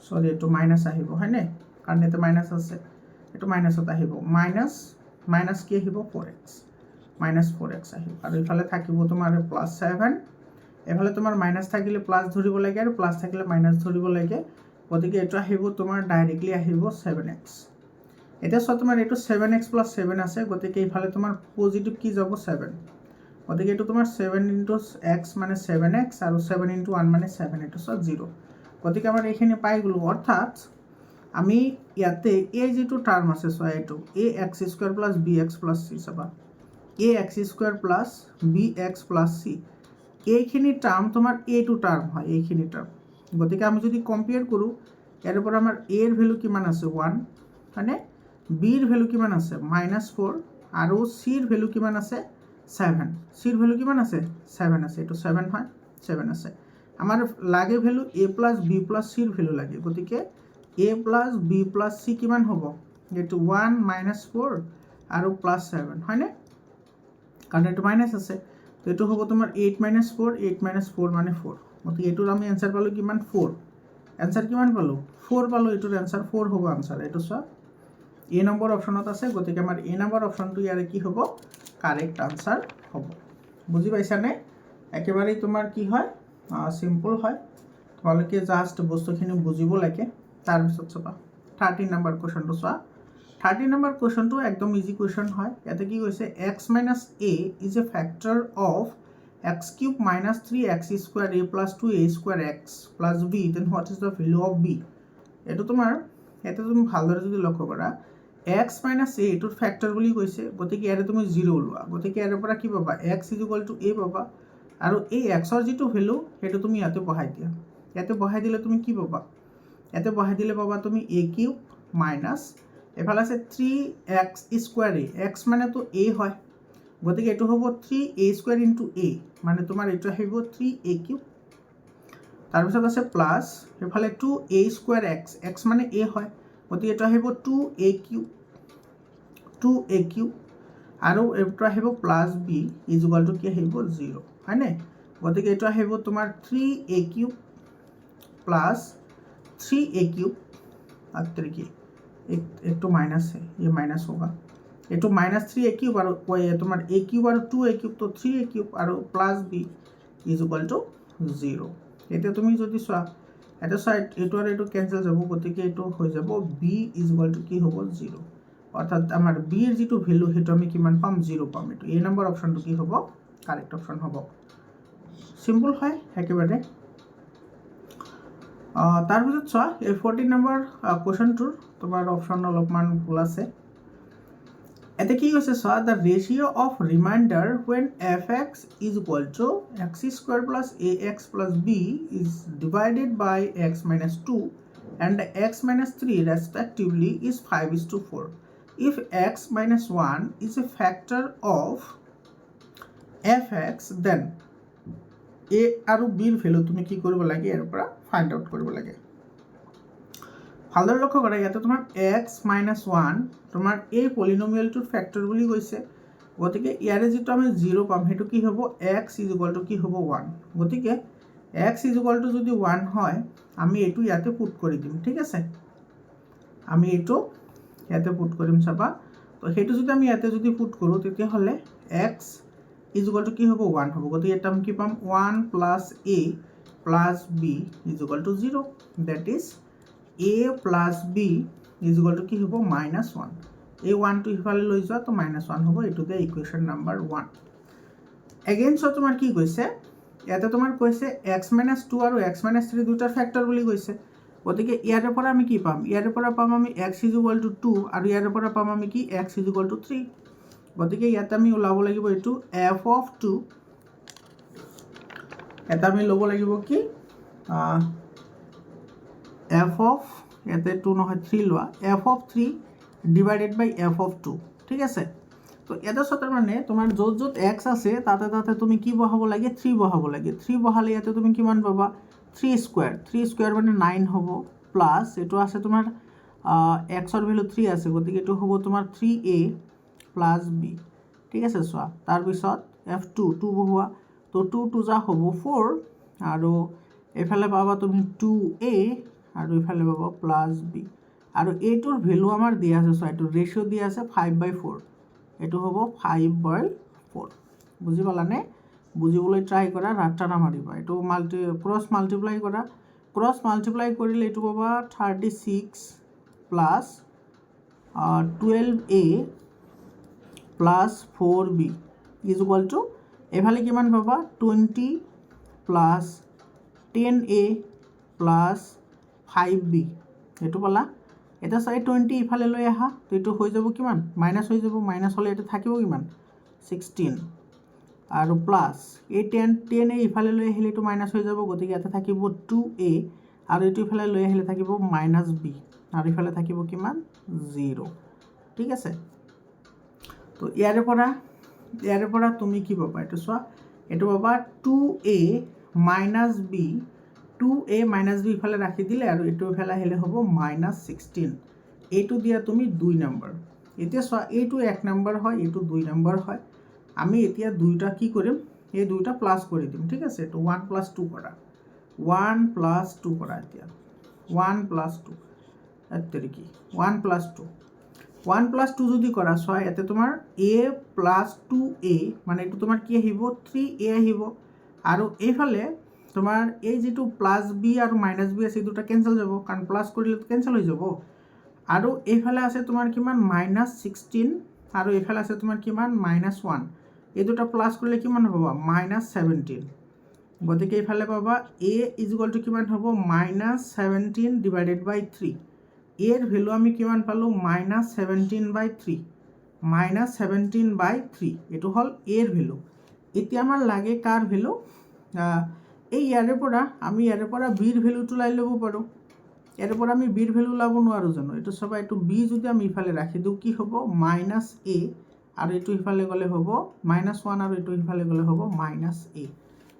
চৰি এইটো মাইনাছ আহিব হয়নে, কাৰণ ইয়াতে মাইনাছ আছে, এইটো মাইনাছত আহিব মাইনাছ মাইনাছ কি আহিব 4x, মাইনাছ 4x আহিব, আৰু ইফালে থাকিব তোমাৰ প্লাছ 7, এফালে তোমাৰ মাইনাছ থাকিলে প্লাছ ধৰিব লাগে আৰু প্লাছ থাকিলে মাইনাছ ধৰিব লাগে, গতিকে এইটো আহিব তোমাৰ ডাইৰেক্টলি আহিব 7x। এতিয়া চোৱা তোমাৰ এইটো 7x প্লাছ 7 আছে, গতিকে ইফালে তোমাৰ পজিটিভ কি যাব 7, গতিকে এইটো তোমাৰ 7 ইনটু x মানে 7x আৰু 7 ইনটু 1 মানে 7, এইটো চোৱা 0, গতিকে আমাৰ এইখিনি পাই গ'লোঁ। অৰ্থাৎ আমি ইয়াতে এই যিটো টাৰ্ম আছে চোৱা, এইটো a x square plus b x plus c, চাবা a x square plus b x plus c, এইখিনি টাৰ্ম তোমাৰ এইটো টাৰ্ম হয়, এইখিনি টাৰ্ম। গতিকে আমি যদি কম্পেয়াৰ কৰোঁ, ইয়াৰ পৰা আমাৰ এৰ ভেলু কিমান আছে 1 হয়নে, বিৰ ভেলু কিমান আছে -4 আৰু চিৰ ভেলু কিমান আছে 7, চিৰ ভেলু কিমান আছে 7 আছে, এইটো 7 হয়, 7 আছে। আমাৰ লাগে ভেলু এ প্লাছ বি প্লাছ চিৰ ভেলু লাগে, গতিকে এ প্লাছ বি প্লাছ চি কিমান হ'ব, এইটো 1 -4 আৰু প্লাছ 7 হয়নে, কাৰণ এইটো মাইনাছ আছে, তো এইটো হ'ব তোমাৰ 8 - 4, 8 - 4 মানে 4, গতিকে এইটোৰ আমি এনচাৰ পালোঁ কিমান 4, এনচাৰ কিমান পালোঁ 4 পালোঁ, এইটোৰ এনচাৰ 4 হ'ব আনচাৰ। এইটো চোৱা এ নম্বৰ অপশ্যনত আছে, গতিকে আমাৰ এ নম্বৰ অপশ্যনটো ইয়াৰে কি হ'ব, কাৰেক্ট আনচাৰ হ'ব। বুজি পাইছানে? একেবাৰেই তোমাৰ কি হয়, চিম্পল হয়, তোমালোকে জাষ্ট বস্তুখিনি বুজিব লাগে। তাৰপিছত চাবা 13 নম্বৰ কুৱেশ্যনটো চোৱা, 13 নম্বৰ কুৱেশ্যনটো একদম ইজি কুৱেশ্যন হয়। ইয়াতে কি কৈছে, x minus a is a factor of x cube minus 3x square a plus 2a square x plus b, then what is the value of b. এইটো তোমাৰ ইয়াতে তুমি ভালদৰে যদি লক্ষ্য কৰা, এক্স মাইনাছ এ এইটোৰ ফেক্টৰ বুলি কৈছে, গতিকে ইয়াতে তুমি 0 ওলোৱা, গতিকে ইয়াৰ পৰা কি পাবা এক্স ইজ ইকুৱেল টু এ পাবা, আৰু এই এক্সৰ যিটো ভেলু সেইটো তুমি ইয়াতে বহাই দিয়া, ইয়াতে বহাই দিলে তুমি কি পাবা, ইয়াতে বহাই দিলে পাবা তুমি এ কিউব মাইনাছ এফালে আছে 3x স্কুৱাৰ এ, এক্স মানেতো এ হয়, গতিকে এইটো হ'ব 3a স্কুৱাৰ ইনটু এ, মানে তোমাৰ এইটো আহিব 3a কিউব, তাৰপিছত আছে প্লাছ এইফালে 2a স্কুৱাৰ এক্স, এক্স মানে এ হয়, গতিকে এইটো আহিব 2a কিউব, 2a কিউব, আৰু এইটো আহিব plus b is equal to কি আহিব 0 হয়নে, গতিকে এইটো আহিব তোমাৰ 3a cube plus 3a cube और কি एक तो माइनस है, ये माइनस होगा, ये तो -3a क्यूब और तुम्हार a क्यूब और 2a क्यूब तो 3a क्यूब और plus b is equal to 0। এতে তুমি যদি চোৱা এটা সাইড এইটো আর এইটো ক্যান্সেল যাব, গতিকে এইটো হৈ যাব বি ইজ ইকুয়াল টু কি হ'ব 0, অর্থাৎ আমার বি এর যেটো ভ্যালু সেটো আমি কিমান পাম 0 পাম। এইটো এই নাম্বার অপশনটো কি হ'ব কারেক্ট অপশন হ'ব। সিম্পল হয় একেবারে। তাৰপিছত চোৱা এই 14 নম্বৰ কোৱেশ্যনটোৰ তোমাৰ অপশন অলপমান ভুল আছে। এতে কি কৈছে চোৱা, the ratio' of reminder when fx is equal to x square plus ax plus b is divided by x minus 2 and x minus 3 respectively is 5:4. If x minus 1 is a factor of fx, then a আৰু b ৰ value তুমি কি কৰিব লাগে, ইয়াৰ পৰা find out কৰিব লাগে। ভালদৰে লক্ষ্য কৰা, ইয়াতে তোমাৰ x minus 1 তোমাৰ এই পলিনমিয়েলটোৰ ফ্যাক্টৰ বুলি কৈছে, গতিকে ইয়াৰে যেটো আমি 0 পাম হেতু কি হ'ব x is equal to কি হ'ব 1। গতিকে x is equal to যদি 1 হয় আমি এটো ইয়াতে পুট কৰি দিম, ঠিক আছে। আমি এটো ইয়াতে পুট কৰিম চাবা। তো হেতু যদি আমি ইয়াতে যদি পুট কৰো তেতিয়া হলে x is equal to কি হ'ব 1 হ'ব। গতিকে এটা আমি কি পাম 1 plus a plus b is equal to 0, that is a plus b is equal to কি হ'ব -1। এই 1 টো ইফালে লৈ যোৱা তো -1 হ'ব। এটুতে ইকুয়েশন নাম্বাৰ 1। এগেইন সো তোমাৰ কি কৈছে, ইয়াতে তোমাৰ কৈছে x - 2 আৰু x - 3 দুটাৰ ফ্যাক্টৰ বুলি কৈছে। গতিকে ইয়াৰে পৰা আমি কি পাম, ইয়াৰে পৰা পাম আমি x is equal to 2 আৰু ইয়াৰে পৰা পাম আমি কি x is equal to 3। গতিকে ইয়াতে আমি ওলাব লাগিব এটো f of 2, এটা আমি লব লাগিব কি f of ইয়াতে 2 নহয় 3 লোৱা, f of 3 divided by f of 2, ঠিক আছে। তো এটা সতৰ মানে তোমাৰ যত যত x আছে তাতে তাতে তুমি কি বহাব লাগে 3 বহাব লাগে। 3 বহালে ইয়াতে তুমি কিমান পাবা 3 স্কয়ার, 3 স্কয়ার মানে 9 হ'ব, প্লাস এটো আছে তোমাৰ x এৰ ভ্যালু 3 আছে, গতিকে এটো হ'ব তোমাৰ 3a plus b, ঠিক আছে। সোয়া তাৰ পিছত f2 2 বহুৱা, তো 2 2 যা হ'ব 4 আৰু এফালে পাবা তুমি 2a আৰু এফালে পাবা প্লাস b, আৰু এইটোৰ ভ্যালু আমাৰ দিয়া আছে, সো এটো ৰেশিও দিয়া আছে 5/4, এটো হ'ব 5/4। বুজি পালানে? বুজিবলৈ ট্রাই কৰা, ৰাট্টা নামাৰিবা। এটো ক্ৰস মাল্টিপ্লাই কৰা, ক্ৰস মাল্টিপ্লাই কৰিলে এটো পাবা 36 plus 12a plus 4b is equal to এফালে কিমান পাবা 20 plus 10a plus 5b, এটো পালা। এটা চাই 20 ইফালে লৈ আহা, তো এটো হৈ যাব কিমান মাইনাস হৈ যাব, মাইনাস হলে এটা থাকিব কিমান 16 আৰু প্লাস এই 10a ইফালে লৈ আহিলে এটো মাইনাস হৈ যাব, গতিকে এটা থাকিব 2a আৰু এটো ইফালে লৈ আহিলে থাকিব -b আৰু ইফালে থাকিব কিমান 0, ঠিক আছে। তো ইয়াৰে পৰা তুমি কি পাবা, এটো সোয়া এটো পাবা 2a - b, 2a - b ইফালে রাখি দিলে আৰু এটো ইফালে আহিলে হ'ব -16। এইটো দিয়া তুমি 2 নম্বৰ। এতিয়া সোয়া এইটো 1 নম্বৰ হয়, এইটো 2 নম্বৰ হয়। আমি এতিয়া দুইটা কি কৰিম, এই দুইটা প্লাস কৰি দিম, ঠিক আছে। তো 1 + 2 কৰা, 1 + 2 কৰা। এতিয়া 1 + 2 এতৰি কি 1 + 2, 1 + 2 যদি কৰা সোয়া এতে তোমাৰ a + 2a মানে এটো তোমাৰ কি আহিব 3a আহিব, আৰু এইফালে তোমাৰ এই যেটো +b আৰু -b আছে দুটা ক্যান্সেল যাব, কাৰণ প্লাস কৰিলে তো ক্যান্সেল হৈ যাব। আৰু এইফালে আছে তোমাৰ কিমান -16 আৰু এইফালে আছে তোমাৰ কিমান -1, এই দুটা প্লাস কৰিলে কিমান হ'ব -17। গতিকে এইফালে পাবা a is equal to কিমান হ'ব -17 divided by 3। এর ভ্যালু আমি কিমান পালো -17/3, -17/3 এটো হল এর ভ্যালু। এতিয়া আমার লাগে কার ভ্যালু, এই ইয়াৰে পৰা আমি ইয়াৰে পৰা b ৰ ভ্যালুটো লাই ল'ব পাৰো। ইয়াৰে পৰা আমি b ৰ ভ্যালু লাব নোৱাৰো জানো, এটো সবাই এটো b যদি আমি ইফালে ৰাখি দিও কি হ'ব -a আৰু এটো ইফালে গলে হ'ব -1 আৰু এটো ইফালে গলে হ'ব -a।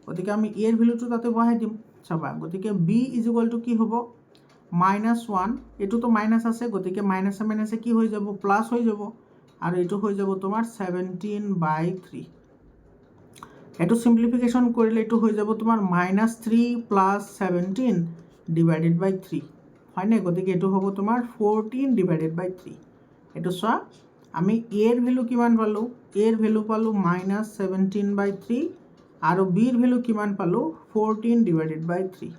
গতিকে আমি এর ভ্যালুটো তাতে বহাই দিম চাবা। গতিকে b is equal to কি হ'ব -1, এটো তো মাইনাস আছে, গতিকে মাইনাসে মাইনাসে কি হৈ যাব প্লাস হৈ যাব, আৰু এটো হৈ যাব তোমাৰ 17/3। এটো সিম্পলিফিকেশন কৰিলে এটো হৈ যাব তোমাৰ -3 + 17 divided by 3, হয় না? গতিকে এটো হ'ব তোমাৰ 14 divided by 3। এটো সোয়া আমি এৰ ভ্যালু কিমান পালো, এৰ ভ্যালু পালো -17/3 আৰু b ৰ ভ্যালু কিমান পালো 14 divided by 3।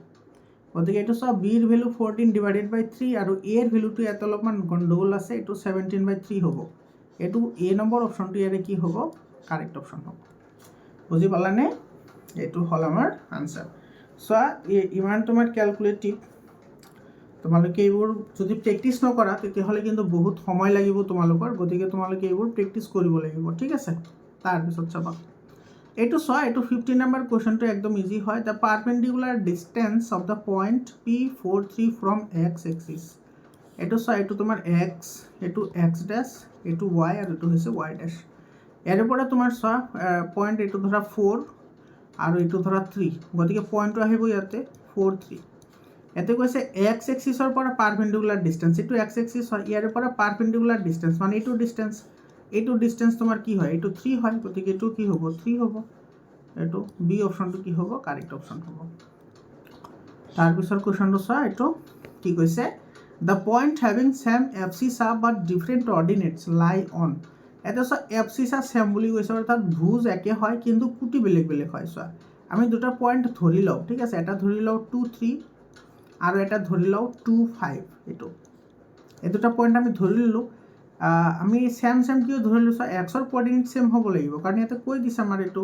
গতিকে এইটো চোৱা বিৰ ভেলু 14/3 আৰু এৰ ভেলুটো ইয়াত অলপমান গণ্ডগোল আছে, এইটো 17/3 হ'ব। এইটো এ নম্বৰ অপশ্যনটো ইয়াৰে কি হ'ব, কাৰেক্ট অপশ্যন হ'ব। বুজি পালানে? এইটো হ'ল আমাৰ আনচাৰ। চোৱা ইমান তোমাৰ কেলকুলেটিভ, তোমালোকে এইবোৰ যদি প্ৰেক্টিছ নকৰা তেতিয়াহ'লে কিন্তু বহুত সময় লাগিব তোমালোকৰ, গতিকে তোমালোকে এইবোৰ প্ৰেক্টিছ কৰিব লাগিব, ঠিক আছে। তাৰপিছত চাবা এইটো চোৱা, এইটো 15 নম্বৰ কুৱেশ্যনটো একদম ইজি হয়। The perpendicular distance of the point P43 from x axis. এইটো চোৱা, এইটো তোমাৰ এক্স, এইটো এক্স ডেছ, এইটো ৱাই আৰু এইটো হৈছে ৱাই ডেছ। ইয়াৰে পৰা তোমাৰ চোৱা পইণ্ট এইটো ধৰা 4 আৰু এইটো ধৰা 3, গতিকে পইণ্টটো আহিব ইয়াতে 4, 3। ইয়াতে কৈছে এক্স এক্সিছৰ পৰা পাৰপেণ্ডিকুলাৰ ডিষ্টেঞ্চ, এইটো এক্স এক্সিছ হয়, ইয়াৰে পৰা পাৰপেণ্ডিকুলাৰ ডিষ্টেঞ্চ মানে এইটো ডিষ্টেঞ্চ তোমাৰ কি হয়, এইটো 3 হয়, গতিকে এইটো কি হ'ব, 3 হ'ব। এইটো বি অপশ্যনটো কি হ'ব, কাৰেক্ট অপশ্যন হ'ব। তাৰপিছৰ কুৱেশ্যনটো চোৱা, এইটো কি কৈছে, the point having same abscissa but different ordinates lie on. এটা চোৱা এফচিচা ছেম বুলি কৈছে, অৰ্থাৎ ভুজ একে হয় কিন্তু কুটি বেলেগ বেলেগ হয়। চোৱা আমি দুটা পইণ্ট ধৰি লওঁ, ঠিক আছে, এটা ধৰি লওঁ 2, 3 আৰু এটা ধৰি লওঁ 2, 5। এই দুটা পইণ্ট আমি ধৰি ল'লোঁ। আমি ছেম কিয় ধৰিলোঁ, চোৱা এক্সৰ কোঅৰ্ডিনেট ছেম হ'ব লাগিব, কাৰণ ইয়াতে কৈ দিছে আমাৰ এইটো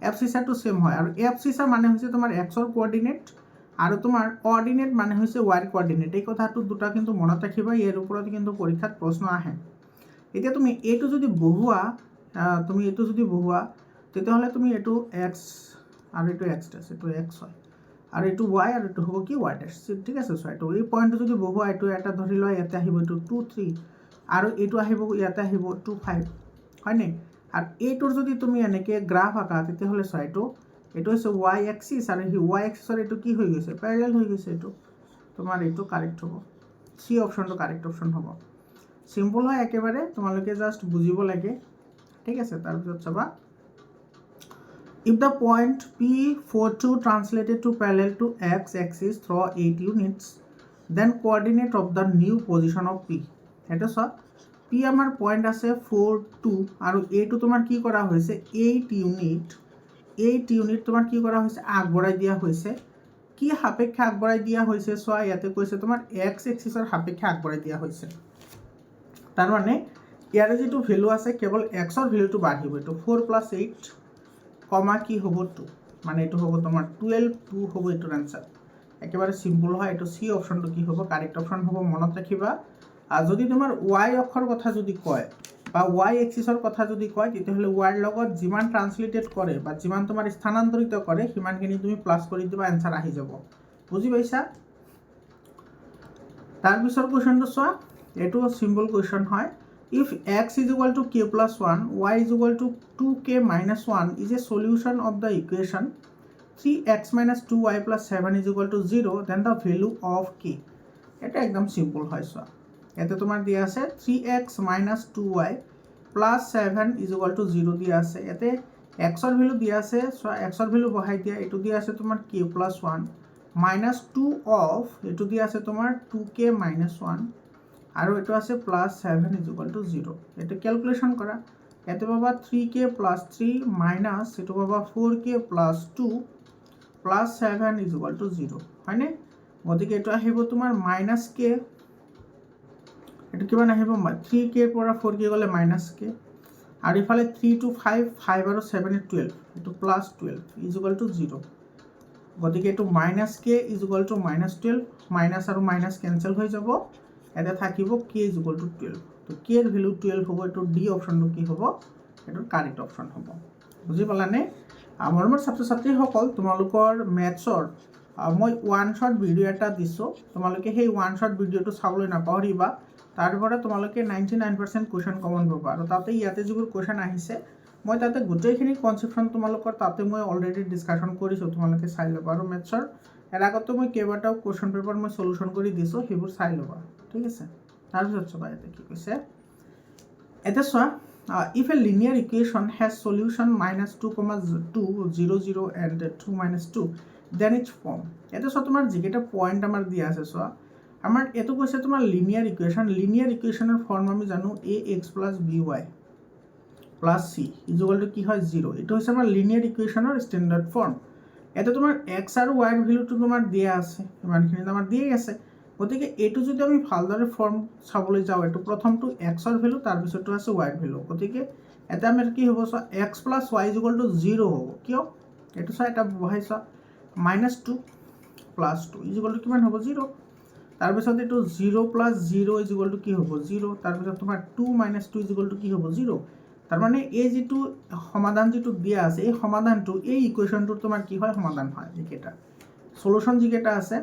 এফচিচাটো ছেম হয়, আৰু এফচিচা মানে হৈছে তোমাৰ এক্সৰ কোঅৰ্ডিনেট আৰু তোমাৰ অৰ্ডিনেট মানে হৈছে ৱাইৰ কোঅৰ্ডিনেট। এই কথাটো দুটা কিন্তু মনত ৰাখিবা, ইয়াৰ ওপৰত কিন্তু পৰীক্ষাত প্ৰশ্ন আহে। এতিয়া তুমি এইটো যদি বহুৱা, তেতিয়াহ'লে তুমি এইটো এক্স আৰু এইটো এক্স ডেছ, এইটো এক্স হয় আৰু এইটো ৱাই আৰু এইটো হ'ব কি ৱাই ডেছ, ঠিক আছে। চোৱা এইটো এই পইণ্টটো যদি বহুৱা, এইটো এটা ধৰি লোৱা, ইয়াতে আহিব এইটো 2, 3 আৰু এইটো আহিব, ইয়াতে আহিব 2, 5, হয়নে? আৰু এইটোৰ যদি তুমি এনেকৈ গ্ৰাফ আঁকা তেতিয়াহ'লে চোৱা এইটো হৈছে ৱাই এক্সিছ আৰু সেই ৱাই এক্সিছৰ এইটো কি হৈ গৈছে, পেৰেলেল হৈ গৈছে। এইটো তোমাৰ এইটো কাৰেক্ট হ'ব, চি অপশ্যনটো কাৰেক্ট অপশ্যন হ'ব। চিম্পল হয় একেবাৰে, তোমালোকে জাষ্ট বুজিব লাগে, ঠিক আছে। তাৰপিছত চাবা, if the point P42 translated to parallel to x axis through 8 units, then coordinate of the new position of P. এটা চোৱা P আমাৰ পইণ্ট আছে 4, 2 আৰু এইটো তোমাৰ কি কৰা হৈছে 8 ইউনিট তোমাৰ কি কৰা হৈছে, আগবঢ়াই দিয়া হৈছে। কি সাপেক্ষে আগবঢ়াই দিয়া হৈছে, চোৱা ইয়াতে কৈছে তোমাৰ এক্স এক্সিছৰ সাপেক্ষে আগবঢ়াই দিয়া হৈছে। তাৰমানে ইয়াৰে যিটো ভেলু আছে কেৱল এক্সৰ ভেলুটো বাঢ়িব, এইটো 4 + 8 কমা কি হ'ব 2, মানে এইটো হ'ব তোমাৰ 12, 2 হ'ব এইটোৰ আনচাৰ। একেবাৰে চিম্পল হয়, এইটো চি অপশ্যনটো কি হ'ব, কাৰেক্ট অপশ্যন হ'ব। মনত ৰাখিবা, যদি তোমাৰ ৱাই অক্ষৰ কথা যদি কয় বা ৱাই এক্সিছৰ কথা যদি কয়, তেতিয়াহ'লে ৱাইৰ লগত যিমান ট্ৰান্সলেটেড কৰে বা যিমান তোমাৰ স্থানান্তৰিত কৰে সিমানখিনি তুমি প্লাছ কৰি দিবা, এনচাৰ আহি যাব। বুজি পাইছা? তাৰপিছৰ কুৱেশ্যনটো চোৱা, এইটো চিম্পল কুৱেশ্যন হয়। If x is equal to k plus 1, y is equal to 2k minus 1 is a solution of the equation 3x minus 2y plus 7 is equal to 0, then the value of k. এটা একদম simple হয়। চোৱা ইয়াতে তোমাৰ দিয়া আছে 3x minus 2y plus 7 is equal to 0 দিয়া আছে। ইয়াতে xৰ ভেলু দিয়া আছে, চোৱা xৰ ভেলু বহাই দিয়া, এইটো দিয়া আছে তোমাৰ k plus 1 minus 2 of এইটো দিয়া আছে তোমাৰ 2k minus 1 আৰু এইটো আছে প্লাছ 7 ইজ ইকুৱেল টু 0। এইটো কেলকুলেশ্যন কৰা, ইয়াতে পাবা 3k + 3 মাইনাছ এইটো পাবা 4k + 2 plus 7 is equal two 0, হয়নে? গতিকে এইটো আহিব তোমাৰ -k, এইটো কিমান আহিব 3k পৰা 4k গ'লে -k আৰু ইফালে 3 to 5, 5 আৰু 7 12, এইটো +12 ইজ ইকুৱেল টু 0। গতিকে এইটো -k is equal two -12, minus আৰু মাইনাছ কেঞ্চেল হৈ যাব, এটা থাকিব k ইজ ইকুৱেল টু 12। তো k এর ভ্যালু 12 হ'ব, এইটো ডি অপশ্যনটো কি হ'ব, এইটো কাৰেক্ট অপশ্যন হ'ব। বুজি পালানে? মৰমৰ ছাত্ৰ ছাত্ৰীসকল, তোমালোকৰ মেথছৰ মই ওৱান শ্বট ভিডিঅ' এটা দিছোঁ, তোমালোকে সেই ওৱান শ্বট ভিডিঅ'টো চাবলৈ নাপাহৰিবা। তাৰ পৰা তোমালোকে 99% কুৱেশ্যন কমন পাবা, আৰু তাতে ইয়াতে যিবোৰ কুৱেশ্যন আহিছে মই তাতে গোটেইখিনি কনচেপ্টখন তোমালোকৰ তাতে মই অলৰেডি ডিছকাশ্যন কৰিছোঁ, তোমালোকে চাই ল'বা। আৰু মেথছৰ এৰ আগতে মই কেইবাটাও কুৱেশ্যন পেপাৰ মই সলিউশ্যন কৰি দিছোঁ, সেইবোৰ চাই ল'বা, ঠিক আছে। তাৰপিছত চাবা ইয়াতে কি কৈছে, এটা চোৱা, if a linear equation has solution -2, 2, 0, 0 and 2 - 2, then its form. এটা চোৱা তোমাৰ যিকেইটা পইণ্ট আমাৰ দিয়া আছে, চোৱা আমাৰ এইটো কৈছে তোমাৰ লিনিয়াৰ ইকুৱেশ্যনৰ ফৰ্ম আমি জানো ax + by + c is equal to কি হয় 0। এইটো হৈছে আমাৰ লিনিয়াৰ ইকুৱেশ্যনৰ ষ্টেণ্ডাৰ্ড ফৰ্ম। ইয়াতে তোমাৰ এক্স আৰু ৱাইৰ ভেলুটো তোমাৰ দিয়া আছে, ইমানখিনি আমাৰ দিয়েই আছে। গতিকে এইটো যদি আমি ভালদৰে ফৰ্ম চাবলৈ যাওঁ, এইটো প্ৰথমটো এক্সৰ ভেলু, তাৰপিছতটো আছে ৱাইৰ ভেলু। গতিকে এটা আমাৰ কি হ'ব চোৱা, x plus y is equal two 0 হ'ব। কিয়? এইটো চোৱা, এটা বহাই চোৱা, -2 + 2 ইজ ইকুৱেল টু কিমান হ'ব? 0। তাৰপিছত এইটো 0 + 0 ইজ ইকুৱেল টু কি হ'ব? 0। তাৰপিছত তোমাৰ 2 - 2 ইজ ইকুৱেল টু কি হ'ব? 0। তাৰমানে এই যিটো সমাধান যিটো দিয়া আছে, এই সমাধানটো এই ইকুৱেশ্যনটোৰ তোমাৰ কি হয়? সমাধান হয়। এইকেইটা সলিউশ্যন যিকেইটা আছে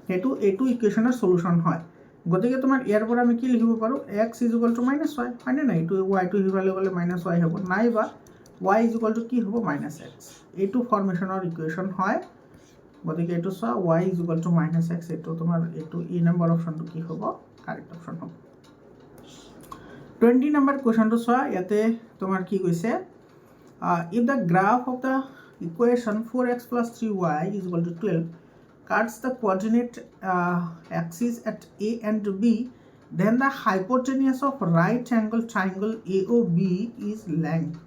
সেইটো এইটো ইকুৱেশ্যনৰ সলিউশ্যন হয়। গতিকে তোমাৰ ইয়াৰ পৰা আমি কি লিখিব পাৰোঁ? X is equal two -y, হয়নে নাই? এইটো ৱাইটো সিফালে গ'লে -y হ'ব, নাইবা y ইজ ইকুৱেল টু কি হ'ব? -x। এইটো ফৰ্মেশ্যনৰ ইকুৱেশ্যন হয়। গতিকে এইটো চোৱা, y is equal to -x, এইটো তোমাৰ এইটো ই নম্বৰ অপশ্যনটো কি হ'ব? কাৰেক্ট অপশ্যন হ'ব। 20 নম্বৰ কুৱেশ্যনটো চোৱা, ইয়াতে তোমাৰ কি কৈছে? If the graph of the equation 4x + 3y is equal two 12 cuts the coordinate axis at A and B, then the hypotenuse of right angle triangle AOB is length.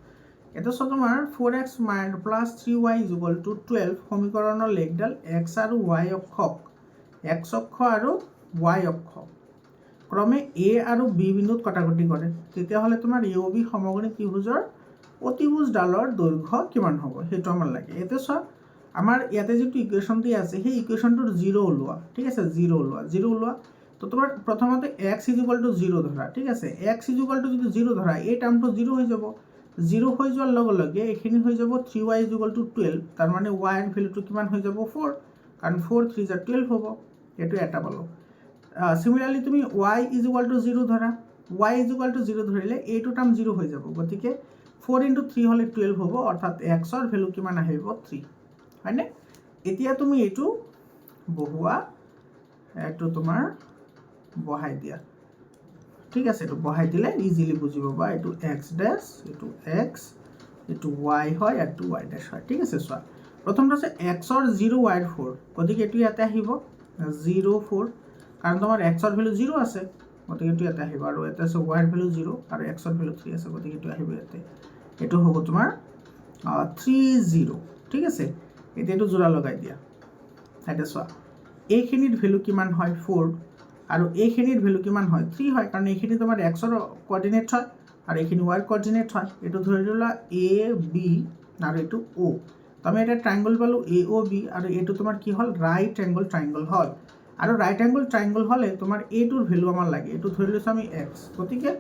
এটা চোৱা, তোমাৰ 4x + 3y is equal two 12 সমীকৰণৰ লেখডাল x আৰু y অক্ষক, x অক্ষ আৰু y অক্ষ ক্ৰমে A আৰু B বিন্দুত কটাকটি কৰে, তেতিয়াহ'লে তোমাৰ AOB সমকোণী ত্ৰিভুজৰ অতিভুজডালৰ দৈৰ্ঘ্য কিমান হ'ব? সেইটো আমাৰ লাগে। এতিয়া চোৱা, আমাৰ ইয়াতে যিটো ইকুৱেশ্যন দিয়া আছে, সেই ইকুৱেশ্যনটোৰ 0 ওলোৱা, ঠিক আছে? 0 ওলোৱা। তো তোমাৰ প্ৰথমতে x ইজ ইকুৱেল টু 0 ধৰা, ঠিক আছে? x ইজ ইকুৱেল টু যদি 0 ধৰা, এই টাৰ্মটো 0 হৈ যাব। 0 হৈ যোৱাৰ লগে লগে এইখিনি হৈ যাব 3y ইজ ইকুৱেল টু 12, তাৰমানে y ৰ ভেলুটো কিমান হৈ যাব? 4, কাৰণ 4 × 3 = 12 হ'ব। এইটো এটা পালোঁ। চিমিলাৰলি তুমি y ইজ ইকুৱেল টু 0 ধৰা, y ইজ ইকুৱেল টু 0 ধৰিলে এইটো টাৰ্ম 0 হৈ যাব। গতিকে 4 × 3 হ'লে 12 হ'ব, অৰ্থাৎ xৰ ভেলু কিমান আহিব? 3, হয়নে? এতিয়া তুমি এইটো বহুৱা, এইটো তোমাৰ বহাই দিয়া, ঠিক আছে? এইটো বহাই দিলে ইজিলি বুজি পাবা। এইটো x ডেছ, এইটো x, এইটো y হয়, এইটো y ডেছ হয়, ঠিক আছে? চোৱা, প্ৰথমটো আছে xৰ 0, y ৰ 4, গতিকে এইটো ইয়াতে আহিব 0, 4, কাৰণ তোমাৰ xৰ ভেলু 0 আছে, গতিকে এইটো ইয়াতে আহিব। আৰু ইয়াতে আছে y ৰ ভেলু 0 আৰু xৰ ভেলু 3 আছে, গতিকে এইটো আহিব ইয়াতে। এইটো হ'ব তোমাৰ 3, 0, ঠিক আছে? এতিয়া এইটো যোৰা লগাই দিয়া। এতিয়া চোৱা, এইখিনিৰ ভেলু কিমান হয়? 4, আৰু এইখিনিৰ ভেলু কিমান হয়? 3 হয়, কাৰণ এইখিনি তোমাৰ xৰ কোঅৰ্ডিনেট হয় আৰু এইখিনি y ৰ কোঅৰ্ডিনেট হয়। এইটো ধৰি লোৱা A, B আৰু এইটো O। তো আমি এটা ট্ৰাইংগল পালোঁ AOB, আৰু এইটো তোমাৰ কি হ'ল? ৰাইট এংগল ট্ৰাইংগল হ'ল। আৰু ৰাইট এংগল ট্ৰাইংগল হ'লে তোমাৰ এইটোৰ ভেলু আমাৰ লাগে, এইটো ধৰি লৈছোঁ আমি x। গতিকে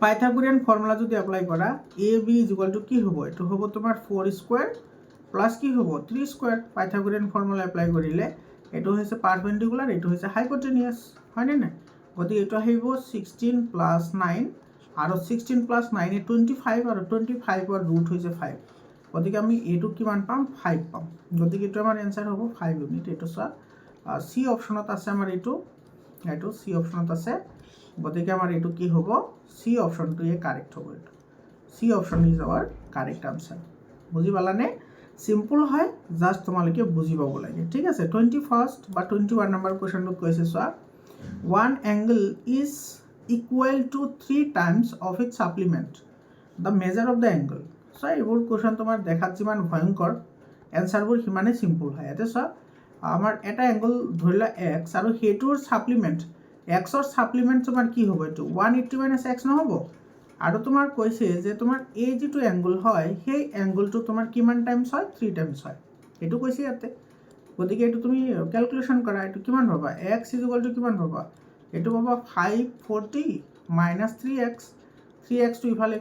পাইথাগোৰিয়ান ফৰ্মুলা যদি এপ্লাই কৰা, AB ইজ ইকুৱেল টু কি হ'ব? এইটো হ'ব তোমাৰ 4² প্লাছ কি হ'ব? 3²। পাইথাগোৰিয়ান ফৰ্মুলা এপ্লাই কৰিলে এইটো হৈছে পাৰপেণ্ডিকুলাৰ, এইটো হৈছে হাইপটেনিয়াছ, হয়নে নাই? গতিকে এইটো আহিব 16 + 9, আৰু 16 + 9 25, আৰু 25ৰ ৰুট হৈছে 5। গতিকে আমি এইটো কিমান পাম? 5 পাম। গতিকে এইটো আমাৰ এনচাৰ হ'ব 5 ইউনিট। এইটো চোৱা, চি অপশ্যনত আছে আমাৰ, এইটো চি অপশ্যনত আছে। গতিকে আমাৰ এইটো কি হ'ব? চি অপশ্যনটোৱে কাৰেক্ট হ'ব। এইটো C option is our correct answer. বুজি পালানে? চিম্পল হয়, জাষ্ট তোমালোকে বুজি পাব লাগে, ঠিক আছে? 21st বা 21 নম্বৰ কুৱেশ্যনটোত কৈছে চোৱা, 1 angle is equal to 3 times of its supplement, the measure of the angle. চোৱা, এইবোৰ কুৱেশ্যন তোমাৰ দেখাত যিমান ভয়ংকৰ, এনচাৰবোৰ সিমানেই চিম্পল হয়। ইয়াতে চোৱা, আমাৰ এটা এংগল ধৰি লোৱা x, আৰু সেইটোৰ ছাপ্লিমেণ্ট, xৰ ছাপ্লিমেণ্ট তোমাৰ কি হ'ব? এইটো 180 - x নহ'ব? আৰু তোমাৰ কৈছে যে তোমাৰ এই যিটো এংগল হয়, সেই এংগলটো তোমাৰ কিমান টাইমছ হয়? 3 টাইমছ হয়, এইটো কৈছে ইয়াতে। গতিকে এইটো তুমি কেলকুলেশ্যন কৰা, এইটো কিমান পাবা? x ইজ ইকুৱেল টু কিমান পাবা? এইটো পাবা 540 - 3x। 3xটো ইফালে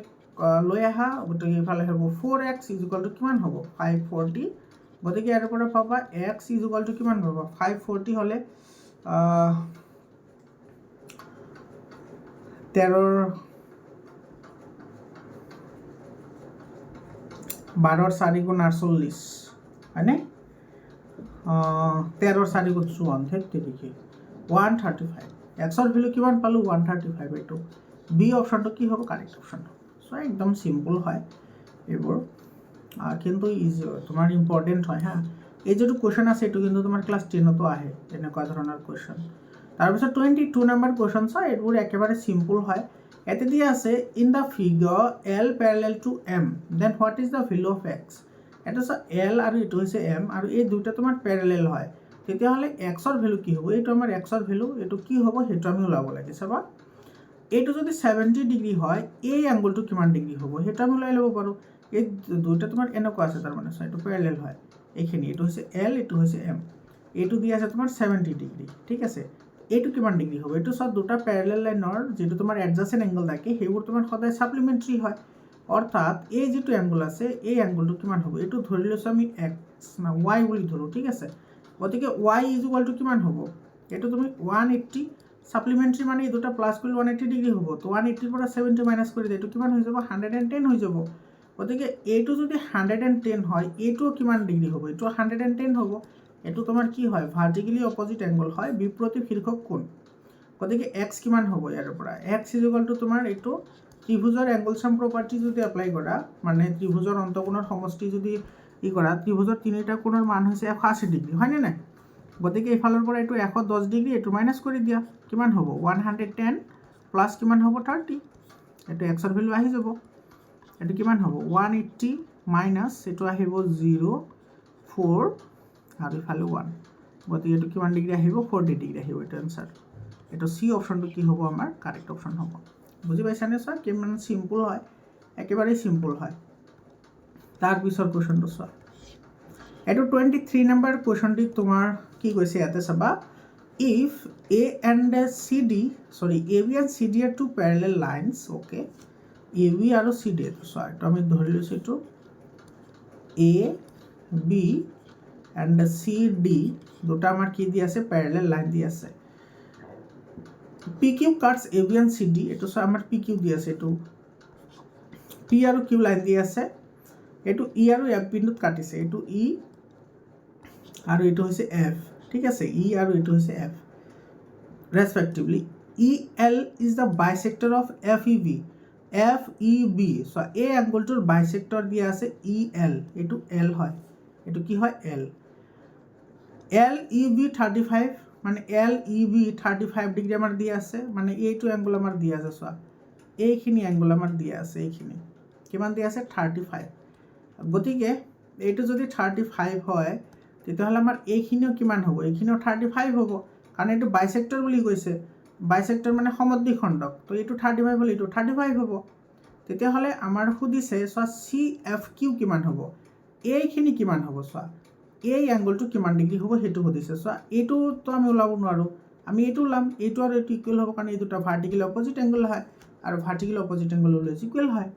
লৈ আহা, গতিকে ইফালে হ'ব 4x ইজ ইকুৱেল টু কিমান হ'ব? 540। গতিকে ইয়াৰ পৰা পাবা x ইজ ইকুৱেল টু কিমান পাবা? 540 হ'লে 12 × 4 = 48, হয়নে? 13 × 4 = 34, 135। এক্সৰ ভেলু কিমান পালোঁ? 135। এইটো বি অপশ্যনটো কি হ'ব? Correct option. চ' একদম চিম্পল হয় এইবোৰ, কিন্তু তোমাৰ ইম্পৰ্টেণ্ট হয় হা। এই যিটো কুৱেশ্যন আছে, এইটো কিন্তু তোমাৰ ক্লাছ 10তো আহে, এনেকুৱা ধৰণৰ কুৱেশ্যন। তাৰপিছত 22 নম্বৰ কুৱেশ্যন চোৱা, এইবোৰ একেবাৰে চিম্পল হয়। ইয়াতে দিয়া আছে, in the figure L parallel to M, then what is the value of X? এটা হচ্ছে এল আৰু এইটো হৈছে এম আৰু এই দুইটা তোমাৰ প্যাৰেলেল হয় তেতিয়াহ'লে এক্সৰ ভ্যালু কি হ'ব এইটো আমাৰ এক্সৰ ভ্যালু এইটো কি হ'ব সেইটো আমি ওলাব লাগে চাবা এইটো যদি 70 ডিগ্ৰী হয় এই এংগলটো কিমান ডিগ্ৰী হ'ব সেইটো আমি ওলাই ল'ব পাৰোঁ এই দুইটা তোমাৰ এনেকুৱা আছে তাৰ মানে এইটো প্যাৰেলেল হয় এইখিনি এইটো হৈছে এল এইটো হৈছে এম এইটো দি আছে তোমাৰ 70 ডিগ্ৰী ঠিক আছে এইটো কিমান ডিগ্ৰী হ'ব এইটো সব দুটা প্যাৰেলেল লাইনৰ যেটো তোমাৰ এডজাসেন্ট এংগল থাকে সেইবোৰ তোমাৰ সদায় সাপ্লিমেন্টাৰী হয় অৰ্থাৎ এই যেটো এংগল আছে এই এংগলটো কিমান হ'ব এইটো ধৰি লৈছো আমি x না y বুলি ধৰো ঠিক আছে গতিকে y = কিমান হ'ব এইটো তুমি 180 সাপ্লিমেন্টাৰী মানে এই দুটা প্লাস কৰিলে 180 ডিগ্ৰী হ'ব তো 180 পৰা 70 মাইনাস কৰি দিলে এইটো কিমান হৈ যাব 110 হৈ যাব গতিকে এইটো যদি 110 হয় এইটো কিমান ডিগ্ৰী হ'ব এইটো 110 হ'ব এইটো তোমাৰ কি হয় ভাৰ্টিক্যালি অপোজিট এংগল হয় বিপৰীত শীৰ্ষক কোণ গতিকে x কিমান হ'ব ইয়াৰ পৰা x = তোমাৰ এইটো ত্ৰিভুজৰ এংগল সাম প্ৰপাৰ্টি যদি এপ্লাই কৰা মানে ত্ৰিভুজৰ অন্তঃকোণৰ সমষ্টি যদি ই কৰা ত্ৰিভুজৰ তিনিটা কোণৰ মান হৈছে 180 ডিগ্ৰী হয় নে নাই গতিকে ইফালৰ পৰা এইটো 110 ডিগ্ৰী এইটো মাইনাস কৰি দিয়া কিমান হ'ব 110 প্লাস কিমান হ'ব 30 এইটো x ৰ ভ্যালু আহি যাব এইটো কিমান হ'ব 180 মাইনাস এইটো আহিব 0 4 আৰু ইফালে 1 গতিকে এইটো কিমান ডিগ্ৰী আহিব 40 ডিগ্ৰী আহিব এটা आंसर এইটো সি অপচনটো কি হ'ব আমাৰ কাৰেক্ট অপচন হ'ব বুজি পাইছানে স্যাৰ কিমান সিম্পল হয় একেবাৰে সিম্পল হয় তাৰ পিছৰ কোৱেশ্চনটো চোৱা এইটো 23 নম্বৰ কোৱেশ্চনটি তোমাৰ কি কৈছে ইয়াতে চাবা if a and cd sorry ab and cd are two parallel lines okay ab আৰু cd so এটা আমি ধৰি লৈছো এইটো a b and cd দুটা আমাৰ কি দি আছে প্যাৰেলেল লাইন দি আছে pq cuts ab and cd এটো সো আমাৰ pq দি আছে এটো p আৰু q লাইন দি আছে এটো e আৰু f বিন্দুত কাটিছে এটো e আৰু এটো হৈছে f ঠিক আছে e আৰু এটো হৈছে f respectively el is the bisector of feb feb so এই অ্যাঙ্গলটোৰ বাইসেক্টৰ দিয়া আছে el এটো l হয় এটো কি হয় l leb 35 মানে leb 35 ডিগ্ৰী আমাৰ দিয়া আছে মানে এইটো অ্যাঙ্গল আমাৰ দিয়া আছে সো এইখিনি অ্যাঙ্গল আমাৰ দিয়া আছে এইখিনি কিমান দিয়া আছে 35 গতিকে এইটো যদি 35 হয় তেতিয়াহলে আমাৰ এইখিনিও কিমান হ'ব এইখিনিও 35 হ'ব কাৰণ এইটো বাইসেক্টৰ বুলি কৈছে বাইসেক্টৰ মানে সমদ্বিখণ্ডক তো এইটো 35 হলে এইটো 35 হ'ব তেতিয়াহলে আমাৰ খুদিছে সো CFQ কিমান হ'ব এইখিনি কিমান হ'ব সো এই অ্যাঙ্গলটো কিমান ডিগ্ৰী হ'ব হেতু খুদিছে সো এইটো তো আমি ওলাব নোৱাৰো আমি এইটো লাম এইটো আৰু এইটো ইকুৱেল হ'ব কাৰণ এই দুটা ভাৰ্টিক্যাল অপোজিট এংগল হয় আৰু ভাৰ্টিক্যাল অপোজিট এংগল হলে ইকুৱেল হয়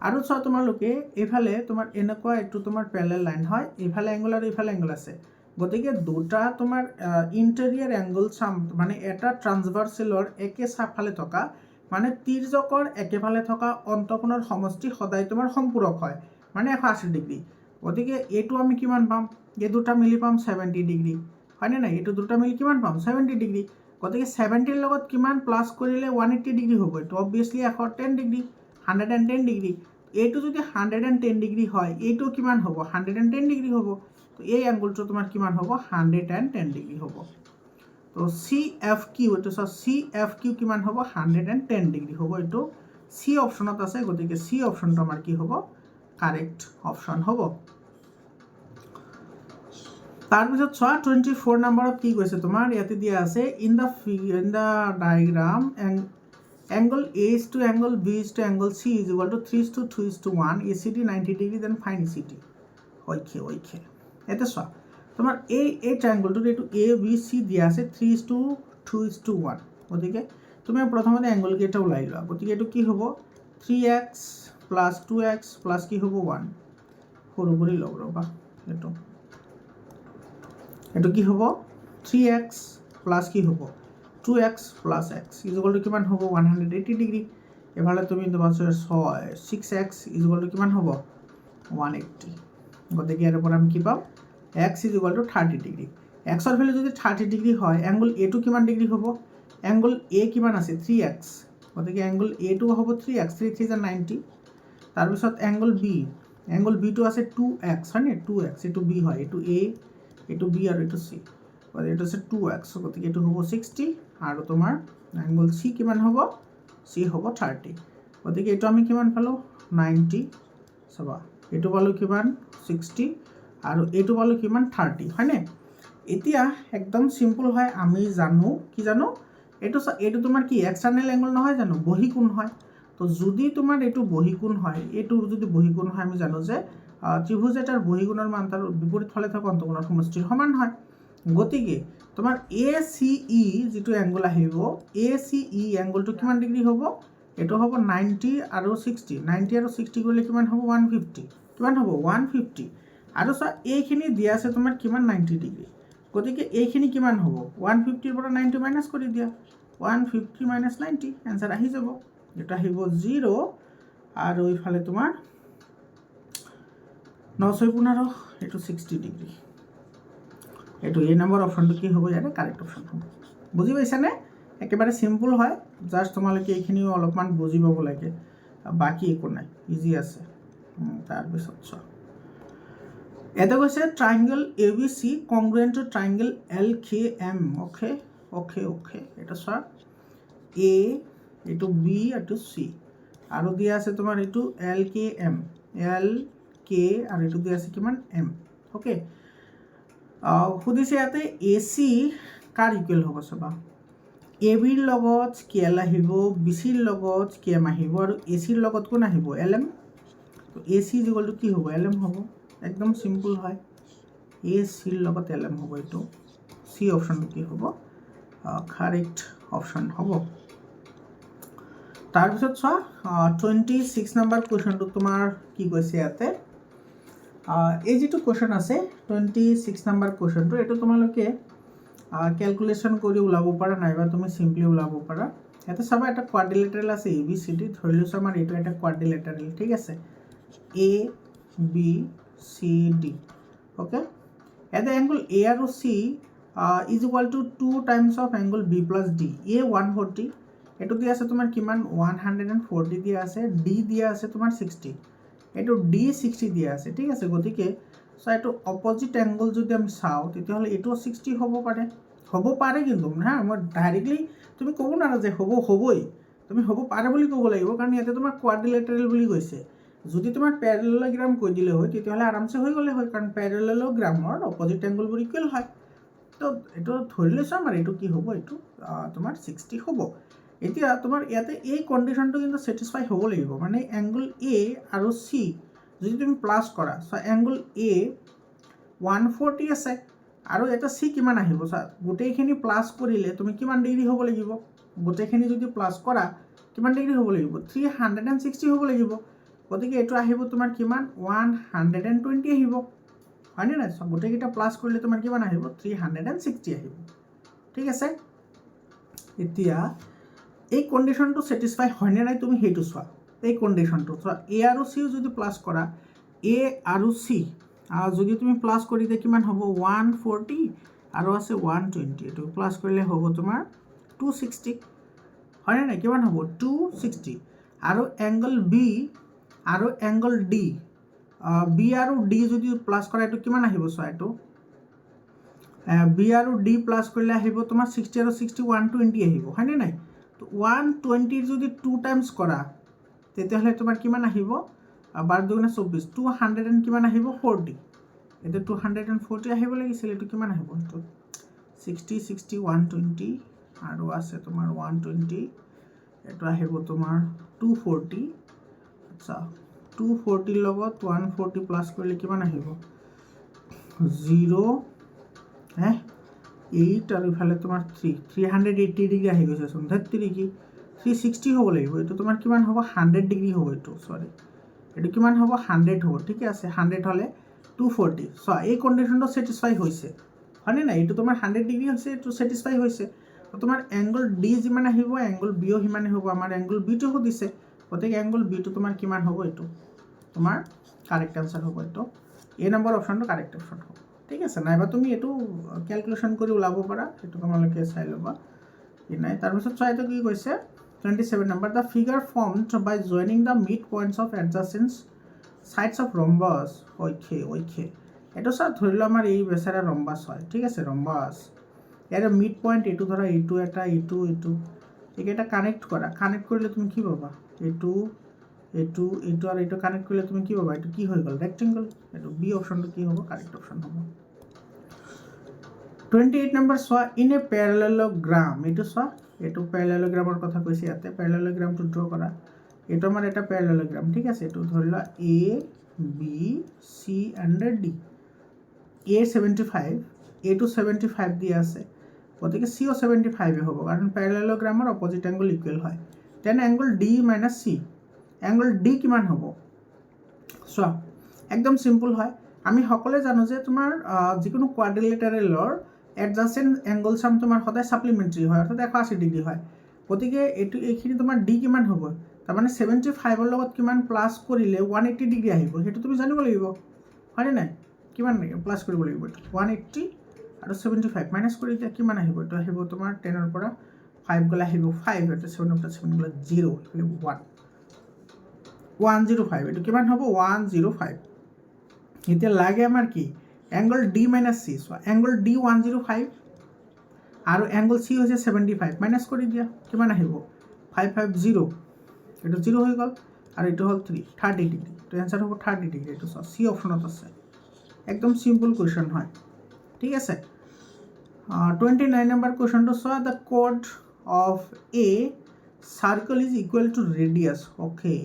আৰু সো তোমালোকে এফালে তোমাৰ এনেকুৱা এইটো তোমাৰ প্যাৰেলাল লাইন হয় এফালে এংগল আৰু এফালে এংগল আছে গতিকে দুটা তোমাৰ ইন্টেৰিয়ৰ এংগল সাম মানে এটা ট্ৰান্সভাৰ্সেলৰ একে সাফালে থকা মানে তিৰ্যকৰ একেফালে থকা অন্তঃকোণৰ সমষ্টি সদায় তোমাৰ সম্পূৰক হয় মানে 180 ডিগ্ৰী গতিকে এটো আমি কিমান পাম এই দুটা মিলি পাম 70 ডিগ্ৰী হয় না এটো দুটা মিলি কিমান পাম 70 ডিগ্ৰী গতিকে 70 ৰ লগত কিমান প্লাস কৰিলে 180 ডিগ্ৰী হ'ব এটো অবভিয়াসলি 110 ডিগ্ৰী 110 ডিগ্ৰী এইটো যদি 110 ডিগ্ৰী হয় এইটো কিমান হ'ব 110 ডিগ্ৰী হ'ব তো এই অ্যাঙ্গলটো তোমাৰ কিমান হ'ব 110 ডিগ্ৰী হ'ব তো CFQ এটো CFQ কিমান হ'ব 110 ডিগ্ৰী হ'ব এটো সি অপচনত আছে গতিকে সি অপচনটো আমাৰ কি হ'ব কাৰেক্ট অপচন হ'ব তাৰ পিছত 24 নম্বৰত কি কৈছে তোমাৰ ইয়াতে দিয়া আছে in the diagram angle A is to angle B is to angle C is equal to 3 is to 2 is to 1 ACD 90 degree then find ECD okay এটা সো তোমার এই ট্রায়াঙ্গলটো এটো A B C দিয়া আছে 3 is to 2 is to 1 গতিকে তুমি প্ৰথমতে angle কেটা ওলাই লোৱা গতিকে এটো কি হ'ব 3x + 2x + কি হ'ব 1 সৰু কৰি লও ৰবা এটো কি হ'ব 3x + কি হ'ব 2x + x = কিমান হ'ব 180 ডিগ্ৰী এফালে তুমি তোমার 6x = কিমান হ'ব 180 গতিকে এর উপর আমি কি পাম x = 30 ডিগ্ৰী x ৰ ভ্যালু যদি 30 ডিগ্ৰী হয় অ্যাঙ্গল A টো কিমান ডিগ্ৰী হ'ব অ্যাঙ্গল A কিমান আছে 3x গতিকে অ্যাঙ্গল A টো হ'ব 3x 3 3 90 তাৰ পিছত অ্যাঙ্গল B টো আছে 2x হয়নে 2x এটো B হয় এটো A এটো B আৰু এটো C গতিকে এটো আছে 2x গতিকে এটো হ'ব 60 আৰু তোমাৰ অ্যাঙ্গল C কিমান হ'ব C হ'ব 30 গতিকে এটো আমি কিমান পালো 90 সবা এইটো পালোঁ কিমান 60 আৰু এইটো পালোঁ কিমান 30 হয়নে এতিয়া একদম সিম্পল হয় আমি জানো কি জানো এইটো তোমাৰ কি এক্সটাৰ্নেল এংগল নহয় জানো বহিকোণ হয় তো যদি তোমাৰ এইটো বহিকোণ হয় এইটো যদি বহিকোণ হয় আমি জানো যে ত্ৰিভুজ এটাৰ বহিকোণৰ মান তাৰ বিপৰীত ফালে থকা অন্তকোণৰ সমষ্টিৰ সমান হয় গতিকে তোমাৰ ACE যেটো এংগল আহিব ACE এংগলটো কিমান ডিগ্ৰী হ'ব এটো হ'ব 90 আৰু 60 90 আৰু 60 কৰিলে কিমান হ'ব 150 কিমান হ'ব 150 আৰু সা এইখিনি দিয়া আছে তোমাৰ কিমান 90 ডিগ্ৰী গতিকে এইখিনি কিমান হ'ব 150 ৰ পৰা 90 মাইনাস কৰি দিয়া 150 minus 90 आंसर আহি যাব এটা আহিব 0 আৰু ইফালে তোমাৰ 915 এটো 60 ডিগ্ৰী এটো এই নম্বৰ অপশনটো কি হ'ব ইয়াতে কাৰেক্ট অপশন হ'ব বুজি পাইছা নে একেবাৰে সিম্পল হয় জাস্ট তোমালকে এইখিনিও অলপমান বুজি পাব লাগে বাকি একো নাই ইজি আছে তাৰ পিছত চ এটা কৈছে triangle ABC congruent to triangle LKM okay এটা সব A এটো B এটো C আৰু দিয়া আছে তোমাৰ এটো LKM LK আৰু এটো দিয়া আছে কিমান M ওকে খুদিছে ইয়াতে AC কাৰ ইকুৱেল হ'ব সবা AB ৰ লগত KL আহিব BC ৰ লগত KM আহিব আৰু AC ৰ লগত কোন আহিব LM তো AC ইকুৱেল টু কি হ'ব LM হ'ব একদম সিম্পল হয় AC ৰ লগত LM হ'ব এটো C অপশনটো কি হ'ব কারেক্ট অপশন হ'ব তাৰ পিছত চ 26 নম্বৰ কোৱেশ্চনটো তোমাৰ কি কৈছে ইয়াতে এই যেটো কোৱেশ্চন আছে 26 নম্বৰ কোৱেশ্চনটো এটো তোমালকে ক্যালকুলেশন কৰি উলাব পাৰা নাইবা তুমি সিম্পলি উলাব পাৰা এটা সবা এটা কোয়াড্ৰিলেটাৰাল আছে ABCD ধৰিলো আমাৰ এটো এটা কোয়াড্ৰিলেটাৰাল ঠিক আছে ABCD ওকে এটা অ্যাঙ্গেল A আৰু C is equal to 2 times of angle B plus D A 140 এটো দিয়া আছে তোমাৰ কিমান 140 দিয়া আছে D দিয়া আছে তোমাৰ 60 এটো D 60 দিয়া আছে ঠিক আছে গতিকে সো এটো অপোজিট অ্যাঙ্গল যদি আমি চাও তেতিয়া হলে এটো 60 হ'ব পাৰে কিন্তু না মই ডাইৰেক্টলি তুমি ক'ব না যে হ'বই তুমি হ'ব পাৰে বুলি ক'ব লাগিব কাৰণ ইয়াতে তোমাৰ কোয়াড্ৰিলেটাৰাল বুলি কৈছে যদি তোমাৰ প্যাৰালেলোগ্ৰাম কৈ দিলে হয় তেতিয়া হলে আৰামছে হৈ গলে হয় কাৰণ প্যাৰালেলোগ্ৰামৰ অপোজিট অ্যাঙ্গল বোৰ ইকুৱেল হয় তো এটো ধৰি লৈছো আমাৰ এটো কি হ'ব এটো তোমাৰ 60 হ'ব এতিয়া তোমাৰ ইয়াতে এই কন্ডিশনটো কিন্তু স্যাটিসফাই হ'ব লাগিব মানে অ্যাঙ্গল A আৰু C যদি তুমি প্লাস কৰা সো অ্যাঙ্গল A 140 আছে আৰু এটা C কিমান আহিব গোটেইখিনি প্লাস কৰিলে তুমি কিমান ডিগ্ৰী হ'ব লাগিব গোটেইখিনি যদি প্লাস কৰা কিমান ডিগ্ৰী হ'ব লাগিব 360 হ'ব লাগিব গতিকে এটো আহিব তোমাৰ কিমান 120 আহিব হয়নে না গোটেইকিটা প্লাস কৰিলে তোমাৰ কিমান আহিব 360 আহিব ঠিক আছে এতিয়া এই কন্ডিশনটো স্যাটিসফাই হয়নে নাই তুমি হেতু চোৱা এই কন্ডিশনটো চোৱা A আৰু C যদি প্লাস কৰা A আৰু C যদি তুমি প্লাস কৰি দে কিমান হ'ব 140 আৰু আছে 120 এটো প্লাস কৰিলে হ'ব তোমাৰ 260 হয়নে নাই কিমান হ'ব 260 আৰু অ্যাঙ্গল B আৰু অ্যাঙ্গল D B আৰু D যদি প্লাস কৰা এটো কিমান আহিব চোৱা এটো B আৰু D প্লাস কৰিলে আহিব তোমাৰ 60 আৰু 60 120 আহিব হয়নে নাই তো 120 যদি 2 টাইমস কৰা তেতিয়া হলে তোমাৰ কিমান আহিব 12 দুগুণে 24 200 এন্ড কিমান আহিব 40 এটো 240 আহিব লাগিছিল এটো কিমান আহিব এটো 60 60 120 আৰু আছে তোমাৰ 120 এটো আহিব তোমাৰ 240 আচ্ছা 240 লগত 140 প্লাস কৰিলে কিমান আহিব 0 8 আৰু ইফালে তোমাৰ 380 ডিগ্ৰী আহি গৈছে চোন 30 ডিগ্ৰী 360 হ'ব লাগিব এটো তোমাৰ কিমান হ'ব 100 ডিগ্ৰী হ'ব এটো সরি এটো কিমান হ'ব 100 হ'ব ঠিক আছে 100 হলে 240 সো এই কন্ডিশনটো স্যাটিসফাই হৈছে হয়নে না এটো তোমাৰ 100 ডিগ্ৰী আছে এটো স্যাটিসফাই হৈছে তো তোমাৰ অ্যাঙ্গল D যিমান আহিব অ্যাঙ্গল B ও হিমানে হ'ব আমাৰ অ্যাঙ্গল B টো দিছে গতিকে অ্যাঙ্গল B টো তোমাৰ কিমান হ'ব এটো তোমাৰ কাৰেক্ট आंसर হ'ব এটো এই নম্বৰ অপশনটো কাৰেক্ট অপশন হ'ব ঠিক আছে নাইবা তুমি এটো ক্যালকুলেশন কৰি উলাব পাৰা এটো তোমালকে চাই লবা কি নাই তাৰ পিছত চাইটো কি কৈছে 27 number the figure formed by joining the midpoints of adjacent sides of rhombus okay এটো স্যার ধৰিলো আমাৰ এই বেসাৰা rhombus হয় ঠিক আছে rhombus এৰ মিড পয়েন্ট এটো ধৰা এটো এটা এটো এটা কানেক্ট কৰা কানেক্ট কৰিলে তুমি কি পাবা এইটো আৰু এইটো কানেক্ট কৰিলে তুমি কি পাবা এইটো কি হৈ গ'ল ৰেক্টেংগল এইটো বি অপশ্যনটো কি হ'ব কাৰেক্ট অপশ্যন হ'ব 28 নম্বৰ চোৱা ইন এ পেৰালেলোগ্ৰাম এইটো চোৱা এইটো পেৰালেলোগ্ৰামৰ কথা কৈছে ইয়াতে পেৰালেলোগ্ৰামটো ড্ৰ কৰা এইটো আমাৰ এটা পেৰালেলোগ্ৰাম ঠিক আছে এইটো ধৰি লোৱা a b c and d a 75 এটো 75 দিয়া আছে গতিকে চিও 75 হ'ব কাৰণ পেৰালেলোগ্ৰামৰ অপজিট এংগল ইকুৱেল হয় then angle D minus C angle D কিমান হ'ব চোৱা একদম সিম্পল হয় আমি সকলোৱে জানো যে তোমাৰ যিকোনো কোৱাড্ৰিলেটাৰেলৰ এডজাসেন্ট এংগল সাম তোমাৰ সদায় সাপ্লিমেন্টাৰী হয় অৰ্থাৎ 180 ডিগ্ৰী হয় গতিকে এইখিনি তোমাৰ ডি কিমান হ'ব তাৰ মানে 75 ৰ লগত কিমান প্লাস কৰিলে 180 ডিগ্ৰী আহিব সেইটো তুমি জানিব লাগিব হয় নাই কিমান প্লাস কৰিব লাগিব 180 আৰু 75 মাইনাস কৰি দিয়া কিমান আহিব এটা আহিব তোমাৰ 10 ৰ পৰা 5 গলে আহিব 5 এটা 7 ৰ পৰা 7 গলে 0 মানে 105 এটা কিমান হ'ব 105 এতিয়া লাগে আমাৰ কি এংগল ডি মাইনাস সি সো এংগল ডি 105 আৰু এংগল সি হৈছে 75 মাইনাস কৰি দিয়া কিমান আহিব 550 এটা 0 হৈ গল আৰু এটা হল 30 ডিগ্ৰী তো आंसर হ'ব 30 ডিগ্ৰী এটা সি অপশনত আছে একদম সিম্পল কোশ্চেন হয় ঠিক আছে 29 নম্বৰ কোশ্চেনটো সো দ্য কোড of a circle is equal to radius okay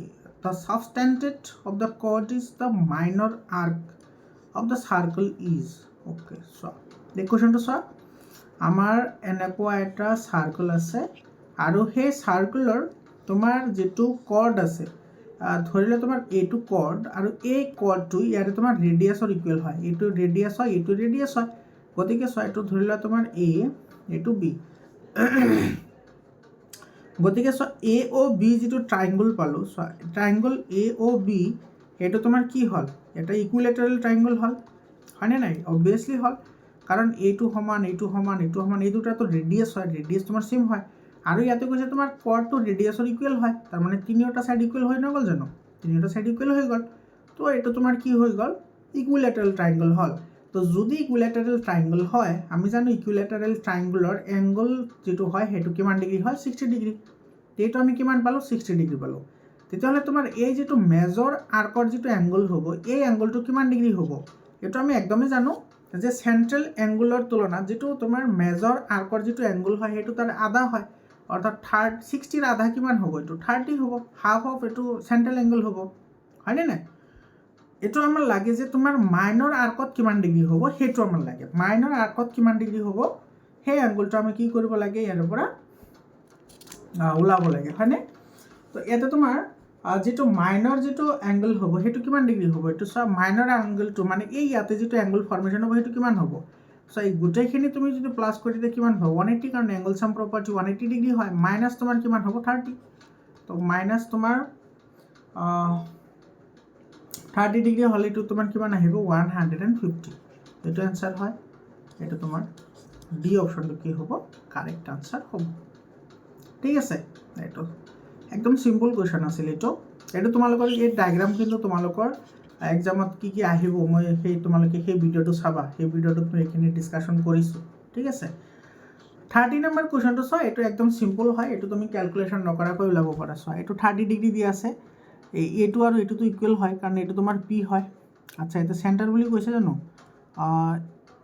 the subtended of the chord is the minor arc of the circle is okay so the question to solve amar enekwa eta circle ase aru he circular tomar jetu chord ase ধৰিলে তোমাৰ এটো chord আৰু এই chord টো ইয়াৰে তোমাৰ ৰেডিয়াস অৰ equal হয় এটো ৰেডিয়াস হয় এটো ৰেডিয়াস হয় গতিকে সো এটো ধৰিলে তোমাৰ এ এটো বি গতিকে সো এ ও বি যেটো ট্রায়াঙ্গল পালো সো ট্রায়াঙ্গল এ ও বি এটো তোমার কি হল এটা ইকুইলেটারাল ট্রায়াঙ্গল হল হয় নাই অবভিয়াসলি হল কারণ এটো সমান এটো সমান এটো সমান এই দুটা তো রেডিয়াস হয় রেডিয়াস তোমার সেম হয় আর ইয়াতে কৈছে তোমার কোড তো ৰেডিয়াসৰ ইকুৱেল হয় তাৰ মানে তিনিটা সাইড ইকুৱেল হয় না গল জানো তিনিটা সাইড ইকুৱেল হৈ গল তো এটা তোমাৰ কি হৈ গল ইকুইলেটাৰাল ট্ৰায়াঙ্গল হল তো যদি ইকুইলেটাৰাল ট্ৰায়াঙ্গল হয় আমি জানো ইকুইলেটাৰাল ট্ৰায়াঙ্গলৰ এংগল যেটো হয় হেতু কিমান ডিগ্ৰী হয় 60 ডিগ্ৰী এইটো আমি কিমান পালো 60 ডিগ্ৰী পালো তেতিয়াহলে তোমাৰ এই যেটো মেজৰ আৰ্কৰ যেটো এংগল হ'ব এই এংগলটো কিমান ডিগ্ৰী হ'ব এটো আমি একদমই জানো যে সেন্ট্ৰাল এংগলৰ তুলনাত যেটো তোমাৰ মেজৰ আৰ্কৰ যেটো এংগল হয় হেতু তাৰ আধা হয় অৰ্থাৎ 60 ৰ আধা কিমান হ'ব এটো 30 হ'ব হাফ অফ এটো সেন্ট্রাল এংগল হ'ব হয় না এটো আমাৰ লাগে যে তোমাৰ মাইনৰ আৰ্কত কিমান ডিগ্ৰী হ'ব হেতু আমাৰ লাগে মাইনৰ আৰ্কত কিমান ডিগ্ৰী হ'ব সেই এংগলটো আমি কি কৰিব লাগে ইয়াৰ পৰা ওলাব লাগে হয়নে তো এটা তোমাৰ যেটো মাইনৰ যেটো এংগল হ'ব হেতু কিমান ডিগ্ৰী হ'ব এটো সব মাইনৰ এংগলটো মানে এই ইয়াতে যেটো এংগল ফৰ্মেশন হ'ব হেতু কিমান হ'ব সো এই গুটেখিনি তুমি যদি প্লাস কৰি দিলে কিমান হ'ব 180 কাৰণ এংগল সাম প্ৰপাৰ্টি 180 ডিগ্ৰী হয় মাইনাস তোমাৰ কিমান হ'ব 30 তো মাইনাস তোমাৰ 30 ডিগ্ৰী হলে তো তোমাৰ কিমান আহিব 150 এটো आंसर হয় এটো তোমাৰ ডি অপশনটো কি হ'ব কারেক্ট आंसर হ'ব ঠিক আছে এটো একদম সিম্পল কোশ্চেন আছিল এটো এটো তোমালোকৰ এই ডায়াগ্ৰাম কিন্তু তোমালোকৰ এক্সামত কি আহিব মই সেই তোমালোকে সেই ভিডিওটো চাবা সেই ভিডিওটো মই এখিনি ডিসকাশন কৰিছো ঠিক আছে 30 নম্বৰ কোশ্চেনটো সো এটো একদম সিম্পল হয় এটো তুমি ক্যালকুলেশন নকৰাকৈ ওলাব পাৰা সো এটো 30 ডিগ্ৰী দি আছে এটো আৰু এটো তো ইকুৱেল হয় কাৰণ এটো তোমাৰ পি হয় আচ্ছা এটা সেন্টার বুলি কৈছে জানো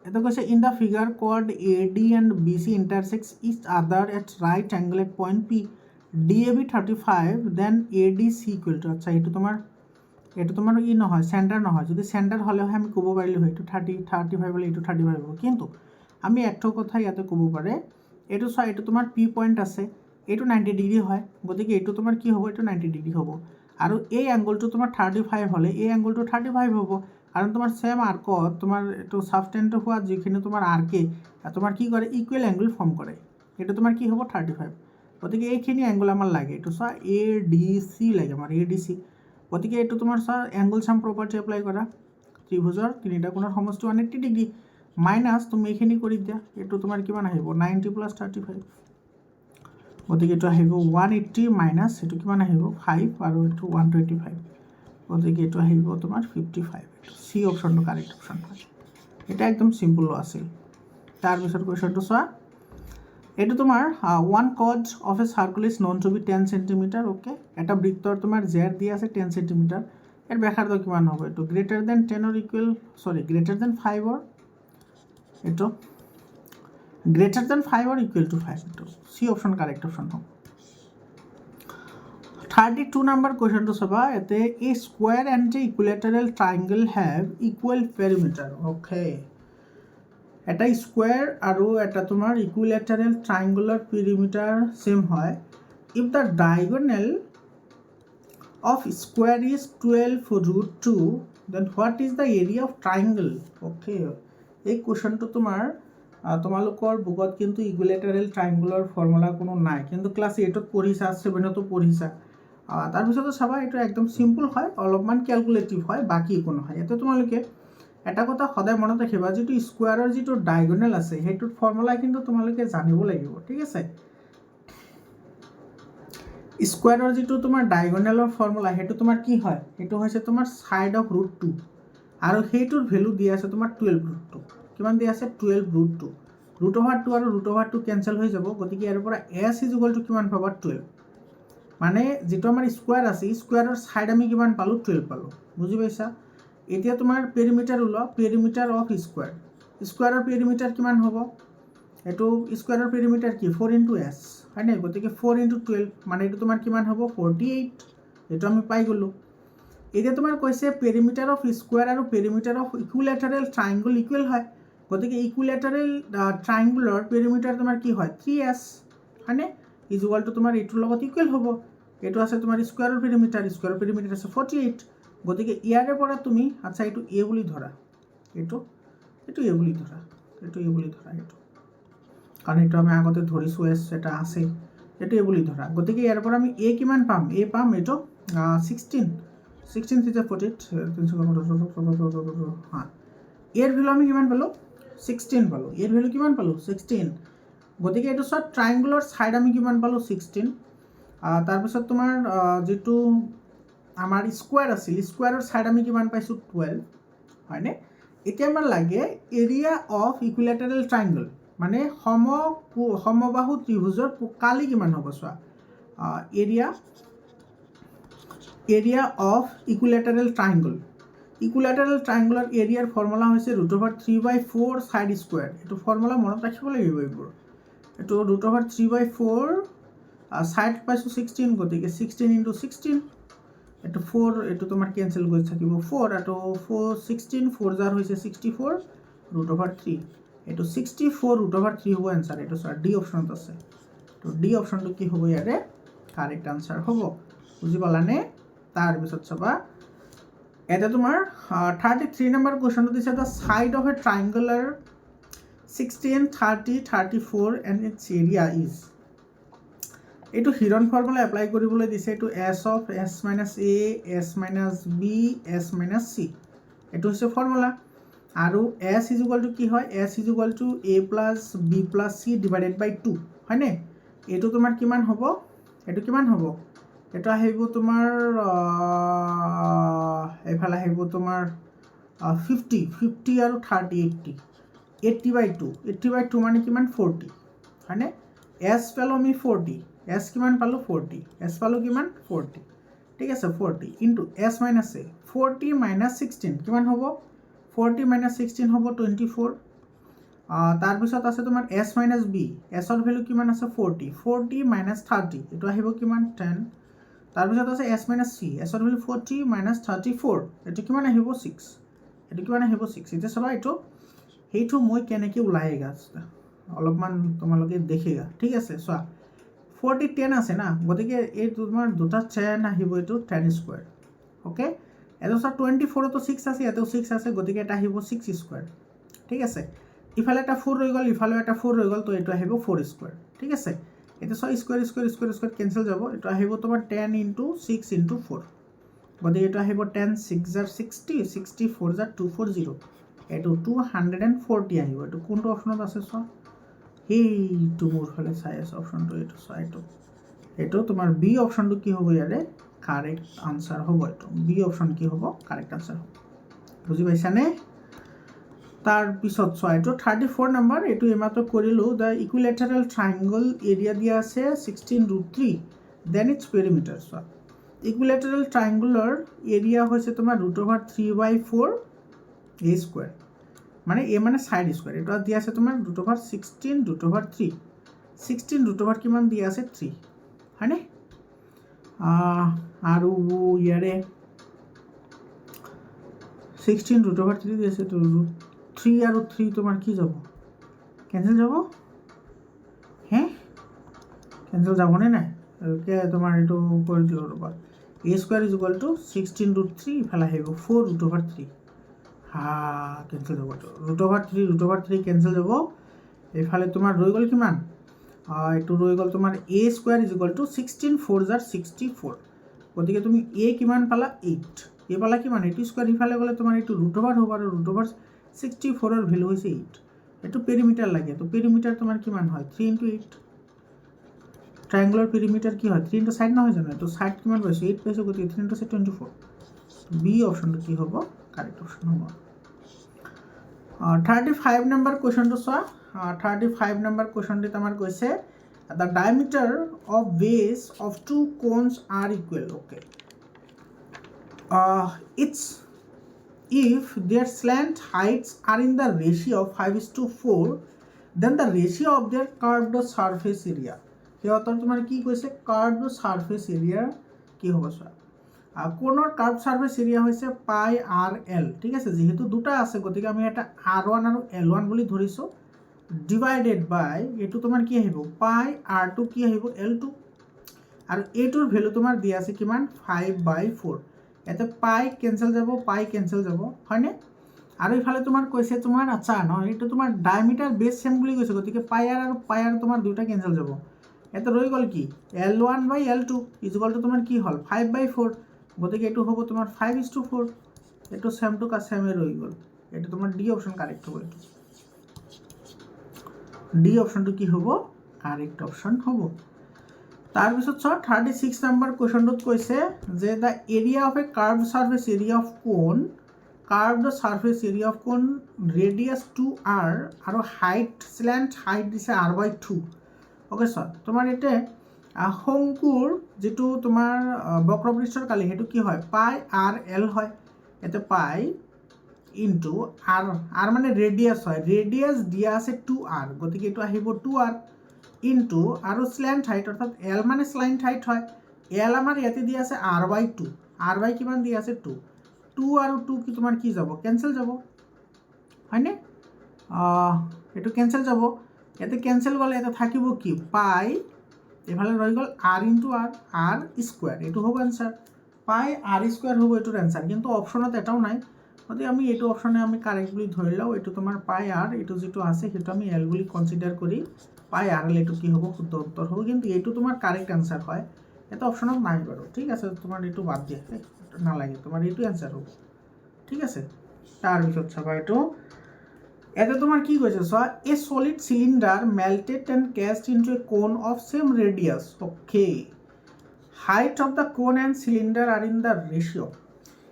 এটা কৈছে in the figure code AD and BC intersects each other at right angle at point P DAB 35 then ADC equal to আচ্ছা এটো তোমার ই নহয় সেন্টার নহয় যদি সেন্টার হলে আমি কব পাৰিলো হয় এটো 35 বলে এটো 35 হ'ব কিন্তু আমি একটা কথা ইয়াতে কব পারে এটো সো এটো তোমার P পয়েন্ট আছে এটো 90 ডিগ্ৰী হয় গতিকে এটো তোমাৰ কি হ'ব এটো 90 ডিগ্ৰী হ'ব আৰু এই এংগলটো তোমাৰ 35 হলে এই এংগলটো 35 হ'ব কাৰণ তোমাৰ সেম আৰ্কত তোমাৰ এটো সাবটেন্ড হোৱা যিখিনি তোমাৰ আৰ্কে তোমাৰ কি কৰে ইকুৱেল এংগল ফৰ্ম কৰে এটো তোমাৰ কি হ'ব 35 গতিকে এইখিনি এংগল আমাৰ লাগে এটো সা ADC লাগে আমাৰ ADC গতিকে এটো তোমাৰ সা এংগল সাম প্ৰপাৰ্টি এপ্লাই কৰা ত্ৰিভুজৰ তিনিটা কোণৰ সমষ্টি 180 ডিগ্ৰী মাইনাস তুমি এইখিনি কৰি দিয়া এটো তোমাৰ কিমান আহিব 90 + 35 গতিকে এটো আহিব 180 মাইনাস এটো কিমান আহিব 5 আৰু এটো 125 গতিকে এটো আহিব তোমাৰ 55 সি অপশনটো কাৰেক্ট অপশন হয় এটা একদম সিম্পল আছিল তাৰ পিছৰ কোৱেশ্চনটো চোৱা এইটো তোমাৰ 1 chord of a circle is known to be 10 cm. Okay, এটা বৃত্তৰ তোমাৰ জেড দি আছে 10 cm, এর ব্যাসার্ধ কিমান হ'ব? এইটো greater than 10 or equal, sorry greater than 5 or এইটো greater than 5 or equal to 5, এইটো সি অপশন কারেক্ট অপশন হ'ব। 32 number question to saba ete a square and a equilateral triangle have equal perimeter. Okay, এটা square আৰু এটা তোমাৰ ইকুইলেটারেল triangular perimeter same হয় if the diagonal of square is 12√2 then what is the area of triangle? Okay, এই কোশ্চেনটো তোমাৰ তোমালোকৰ বুকত কিন্তু ইকুইলেটাৰেল ট্ৰায়াঙ্গুলাৰ ফৰ্মুলা কোনো নাই, কিন্তু ক্লাস 8ত পঢ়িছা, 7তো পঢ়িছা। তাৰপিছতো চাবা এইটো একদম সিম্পল হয়, অলপমান ক্যালকুলেটিভ হয়, বাকি একো নহয়। এতে তোমালোকে এটা কথা সদায় মনত ৰাখিবা, যিটো স্কোয়াৰৰ যিটো ডায়গনেল আছে সেইটোৰ ফৰ্মুলা কিন্তু তোমালোকে জানিব লাগিব, ঠিক আছে। স্কোয়াৰৰ যিটো তোমাৰ ডায়গনেলৰ ফৰ্মুলা সেইটো তোমাৰ কি হয়? সেইটো হৈছে তোমাৰ সাইড অফ √2 আৰু সেইটোৰ ভ্যালু দি আছে তোমাৰ 12√2। কিমান দি আছে? 12√2। √2 আৰু √2 কেনসেল হৈ যাব, গতিকে ইয়াৰ পৰা s = কিমান পাবা? 12। মানে যেটো আমাৰ স্কোয়াৰ আছে স্কোয়াৰৰ সাইড আমি কিমান পালো? 12 পালো। বুজি পাইছা? এতিয়া তোমাৰ পেৰিমিটাৰ ওলোৱা, পেৰিমিটাৰ অফ স্কোয়াৰ, স্কোয়াৰৰ পেৰিমিটাৰ কিমান হ'ব? এইটো স্কোয়াৰৰ পেৰিমিটাৰ কি? 4 × s হয় নাই? গতিকে 4 × 12 মানে এইটো তোমাৰ কিমান হ'ব? 48। এইটো আমি পাই গ'লো। এতিয়া তোমাৰ কৈছে পেৰিমিটাৰ অফ স্কোয়াৰ আৰু পেৰিমিটাৰ অফ ইকুইলেটাৰেল ট্ৰায়াঙ্গল ইকুৱেল হয়, গতিকে ইকুইলেটাৰেল ট্ৰায়াঙ্গুলৰ পেৰিমিটাৰ তোমাৰ কি হয়? 3s হয়নে? = তোমাৰ এইটোৰ লগত ইকুৱেল হ'ব। এইটো আছে তোমাৰ স্কোয়াৰৰ পেৰিমিটাৰ আছে 48, গতিকে ইয়াৰে পৰা তুমি আচ্ছা এইটো a বুলি ধৰা, এইটো a বুলি ধৰা, এইটো কাৰণ এইটো আমি আগতে ধৰিছো s এটা আছে, এইটো a বুলি ধৰা। গতিকে ইয়াৰ পৰা আমি a কিমান পাম? a পাম এইটো 16 3 48 হ্যাঁ, এর ভ্যালু আমি কিমান পালো? 16 পালো। এর ভ্যালু কিমান পালো? 16। গতিকে এইটো সব ট্রায়াঙ্গুলার সাইড আমি কিমান পালো? 16। তাৰপিছত তোমাৰ যেটো আমাৰ স্কোয়াৰ আছিল স্কোয়াৰৰ সাইড আমি কিমান পাইছো? 12 হয়নে? এতিয়া আমাৰ লাগে এৰিয়া অফ ইকুইলেটাৰেল ট্ৰায়াঙ্গল, মানে সমবাহু ত্ৰিভুজৰ কালি কিমান হ'ব? চোৱা, area of equilateral triangle, equilateral triangular এৰিয়াৰ ফৰ্মুলা হৈছে √3/4 সাইড স্কোয়াৰ। এইটো ফৰ্মুলা মনত ৰাখিব লাগিব এইবোৰ। এইটো √3/4 সাইড পাইছো 16, গতিকে 16 × 16, এইটো 4, এইটো তোমাৰ কেনসেল হৈ থাকিব 4 আৰু 4 16 4 জাৰ হৈছে 64 √3, এইটো 64 √3 হ'ব এনসার। এইটো স্যার ডি অপশনত আছে, তো ডি অপশনটো কি হ'ব? ইয়াৰে কাৰেক্ট আনসাৰ হ'ব। বুজি পালানে? তাৰপিছত চাবা এটা তোমাৰ 33 নম্বৰ কোৱেশ্চনটো দিছে, the side of a triangular 16 30 34 and its area is. এইটো হিৰণ ফৰ্মুলা এপ্লাই কৰিবলৈ দিছে। এইটো s of s - a s - b s - c, এইটো হৈছে ফৰ্মুলা। আৰু s = কি হয়? s = a + b + c / 2 হয়নে? এইটো তোমাৰ কিমান হ'ব? এইটো কিমান হ'ব? এটা আহিব তোমাৰ এফালে আহিব তোমাৰ 50 আৰু 30 80/2 80/2 মানে কিমান? 40 হয়নে? s পালো আমি 40, s কিমান পালো? 40, s পালো কিমান? 40, ঠিক আছে 40 ইনটু s - a 40 - 16 কিমান হ'ব? 40 - 16 হ'ব 24। তাৰপিছত আছে তোমাৰ s - b, s ৰ ভ্যালু কিমান আছে? 40 40 - 30 এইটো আহিব কিমান? 10। তাৰপিছত আছে s - c, s ৰ ভ্যালু 40 - 34 এইটো কিমান আহিব? 6, এইটো কিমান আহিব? 6। এতিয়া চাবা এইটো সেইটো মই কেনেকৈ ওলাই গা অলপমান তোমালোকে দেখিবা, ঠিক আছে। চোৱা 40 10 আছে না, গতিকে এই তোমাৰ দুটা 10 আহিব, এইটো 10 স্কোয়াৰ। ওকে, এইটো চোৱা 24তো 6 আছে, ইয়াতেও 6 আছে, গতিকে এটা আহিব 6 স্কোয়ার, ঠিক আছে। ইফালে এটা 4 ৰৈ গ'ল, ইফালেও এটা 4 ৰৈ গ'ল, তো এইটো আহিব 4 স্কোয়াৰ, ঠিক আছে। এটা চোৱা স্কোয়াৰ কেনসেল যাব, এইটো আহিব তোমাৰ 10 × 6 × 4, গতিকে এইটো আহিব 10 6 জাৰ 60 64 জাৰ 240, এইটো 240 আহিব। এইটো কোনটো অপশনত আছে চোৱা, সেইটো মোৰ ফালে চাই আছে অপশনটো, এইটো চোৱা, এইটো তোমাৰ বি অপশনটো কি হ'ব? ইয়াৰে কারেক্ট আনসার হ'ব। এইটো বি অপশন কি হ'ব? কারেক্ট আনসার হ'ব। বুজি পাইছানে? তাৰ পিছত চোৱা এইটো 34 নম্বৰ, এইটো এইমাত্ৰ কৰিলোঁ। দ্য ইকুইলেটাৰেল ট্ৰাইংগল এৰিয়া দিয়া আছে 16√3, দেন ইটছ পেৰিমিটাৰ। চোৱা ইকুইলেটাৰেল ট্ৰাইংগুলাৰ এৰিয়া হৈছে তোমাৰ √3/4 a স্কুৱেৰ, মানে এ মানে ছাইড স্কুৱেৰ। এইটো দিয়া আছে তোমাৰ √16 √3, 16 √, কিমান দিয়া আছে 3, হয়নে? আৰু ইয়াৰে 16 √3 দি আছে, তো 3 আৰু 3 তোমাৰ কি যাব, কেঞ্চেল যাব, হে কেঞ্চেল যাবনে নাই? তোমাৰ এইটো কৰি দিলোঁ ৰ'বা, a square is equal two 16 √3, ইফালে আহিব 4 √3, কেঞ্চেল যাব, √3 কেঞ্চেল যাব। এইফালে তোমাৰ ৰৈ গ'ল কিমান, এইটো ৰৈ গ'ল তোমাৰ a square is equal two 16 4 জাৰ 64, গতিকে তুমি a কিমান পালা 8, a পালা কিমান 8 স্কুৱেৰ, ইফালে গ'লে তোমাৰ এইটো √, হ'ব আৰু √64ৰ ভেলু হৈছে 8। এইটো পেৰিমিটাৰ লাগে, তো পেৰিমিটাৰ তোমাৰ কিমান হয় 3 × 8, ট্ৰাইংগুলাৰ পেৰিমিটাৰ কি হয় 3 × সাইড নহয় জানো, তো সাইড কিমান পাইছোঁ 8 পাইছোঁ, গতিকে 3 × 6 24। বি অপশ্যনটো কি হ'ব, কাৰেক্ট অপশ্যন হ'ব। 35 নম্বৰ কুৱেশ্যনটো চোৱা। 35 নম্বৰ কুৱেশ্যনটোত আমাৰ কৈছে the diameter of base of two cones are equal, okay, its if their slant heights are in the ratio of 5:4, then the ratio of their curved surface area, সিহঁতৰ তোমাৰ কি কৈছে curved surface area কি হ'ব চোৱা। কোণৰ curve surface area হৈছে πr/l, ঠিক আছে, যেহেতু দুটা আছে গতিকে আমি এটা r1 আৰু l1 বুলি ধৰিছোঁ, ডিভাইডেড বাই এইটো তোমাৰ কি আহিব πr2 কি আহিব l2, আৰু এইটোৰ ভেলু তোমাৰ দিয়া আছে কিমান 5/4, ইয়াতে পাই কেঞ্চেল যাব, পাই কেঞ্চেল যাব, হয়নে? আৰু ইফালে তোমাৰ কৈছে তোমাৰ আচ্ছা নহয়, এইটো তোমাৰ ডায়ামিটাৰ বেছ চেম বুলি কৈছে, গতিকে পাই r তোমাৰ দুটা কেঞ্চেল যাব। ইয়াতে ৰৈ গ'ল কি l1/l2 ইজ ইকুৱেল টু তোমাৰ কি হ'ল 5/4, গতিকে এইটো হ'ব তোমাৰ 5:4, এইটো চেমটো চেমে ৰৈ গ'ল, এইটো তোমাৰ ডি অপশ্যন কাৰেক্ট হ'ব। এইটো ডি অপশ্যনটো কি হ'ব, কাৰেক্ট অপশ্যন হ'ব। তাৰপিছত চোৱা 36 নম্বৰ কুৱেশ্যনটোত কৈছে যে the area of A curve surface area of কোন, কাৰ্ভড সাৰফেস এৰিয়া অফ কোন ৰেডিয়াছ 2r আৰু হাইট স্লেণ্ট হাইট দিছে r/2, অ'কে। চোৱা তোমাৰ এতিয়া শংকুৰ যিটো তোমাৰ বক্ৰপৃষ্ঠৰ কালি সেইটো কি হয় πr/l হয়, ইয়াতে পাই ইনটু r মানে ৰেডিয়াছ হয়, ৰেডিয়াছ দিয়া আছে 2r, গতিকে এইটো আহিব 2r ইনটু আৰু স্লেণ্ট হাইট অৰ্থাৎ l মানে স্লেণ্ট হাইট হয়, l আমাৰ ইয়াতে দিয়া আছে r/2, r/ কিমান দিয়া আছে 2, 2 আৰু 2 কি তোমাৰ কি যাব কেঞ্চেল যাব, হয়নে? এইটো কেঞ্চেল যাব, ইয়াতে কেঞ্চেল গ'লে ইয়াতে থাকিব কি পাই, এইফালে ৰৈ গ'ল r ইনটু r স্কুৱেৰ, এইটো হ'ব এনচাৰ, পাই r স্কুৱেৰ হ'ব এইটোৰ এনচাৰ। কিন্তু অপশ্যনত এটাও নাই, গতিকে আমি এইটো অপশ্যনে আমি কাৰেক্ট বুলি ধৰি লওঁ, এইটো তোমাৰ পাই r, এইটো যিটো আছে সেইটো আমি l বুলি কনচিডাৰ কৰি পাই r/l এইটো কি হ'ব শুদ্ধ উত্তৰ হ'ব, কিন্তু এইটো তোমাৰ কাৰেক্ট এনচাৰ হয়, এটা অপশ্যনত নাই বাৰু, ঠিক আছে, তোমাৰ এইটো বাদ দিয়া নালাগে, তোমাৰ এইটো এনচাৰ হ'ব, ঠিক আছে। তাৰপিছত চাবা এইটো ইয়াতে তোমাৰ কি কৈছে চোৱা, a solid cylinder melted and cast into a cone of same radius, okay, height of the cone and cylinder are in the ratio'.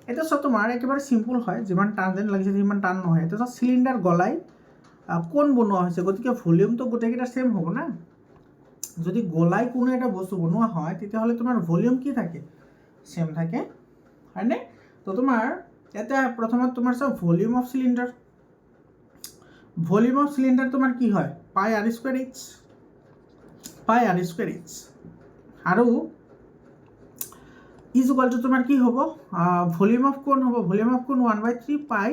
এতিয়া চোৱা তোমাৰ একেবাৰে চিম্পল হয়, যিমান টান যেন লাগিছে সিমান টান নহয়। এতিয়া চোৱা চিলিণ্ডাৰ গলাই কোন বনোৱা হৈছে, গতিকে ভলিউমটো গোটেইকেইটা ছেম হ'ব না। যদি গলাই কোনো এটা বস্তু বনোৱা হয় তেতিয়াহ'লে তোমাৰ ভলিউম কি থাকে ছেম থাকে, হয়নে? তো তোমাৰ ইয়াতে প্ৰথমত তোমাৰ চোৱা volume of cylinder, volume of cylinder তোমাৰ কি হয় পাই r স্কুৱেৰ এইচ, পাই r স্কুৱেৰ এইচ, আৰু ইজ ইকুৱেল টু তোমাৰ কি হ'ব ভলিউম অফ কোন হ'ব, ভলিউম অফ কোন 1/3 পাই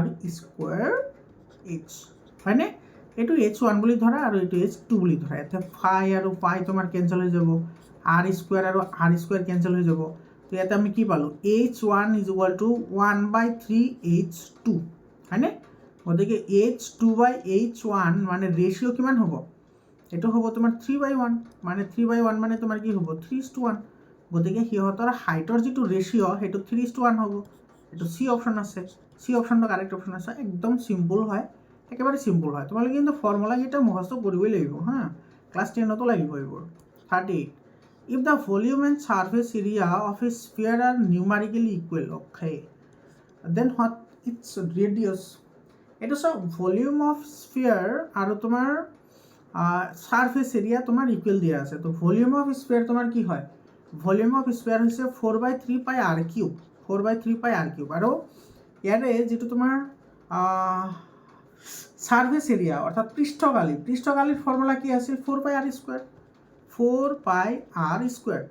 r স্কুৱেৰ এইচ, হয়নে? এইটো h1 বুলি ধৰা আৰু এইটো h2 বুলি ধৰা, ইয়াতে পাই আৰু পাই তোমাৰ কেঞ্চেল হৈ যাব, r স্কুৱেৰ আৰু r স্কুৱেৰ কেঞ্চেল হৈ যাব, তো ইয়াতে আমি কি পালোঁ h1 is equal two 1/3 h2, হয়নে? গতিকে h2/h1 মানে ৰেচিঅ' কিমান হ'ব, এইটো হ'ব তোমাৰ 3/1, মানে 3/1 মানে তোমাৰ কি হ'ব 3:1, গতিকে সিহঁতৰ হাইটৰ যিটো ৰেচিঅ' সেইটো 3:1 হ'ব, এইটো চি অপশ্যন আছে, চি অপশ্যনটো কাৰেক্ট অপশ্যন আছে, একদম চিম্পল হয়, একেবাৰে চিম্পল হয়। তোমালোকে কিন্তু ফৰ্মুলাকেইটা মুখস্থ কৰিবই লাগিব হা, ক্লাছ 10তো লাগিব এইবোৰ। 38 if the volume and surface area of a sphere are numerically equal, okay, then what its radius, এইটো চব ভলিউম অফ স্ফিয়াৰ আৰু তোমাৰ সাৰফেস এৰিয়া তোমাৰ ইকুৱেল দিয়া আছে। তো ভলিউম অফ স্ফিয়াৰ তোমাৰ কি হয়, ভলিউম অফ স্ফিয়াৰ হৈছে 4/3 পাই r কিউব, 4/3 পাই r কিউব। আৰু ইয়াৰে যিটো তোমাৰ সারফেস এরিয়া অর্থাৎ পৃষ্ঠকালীর ফর্মুলা কি আছিল 4 পাই r স্কোয়ার, 4 পাই r স্কোয়ার।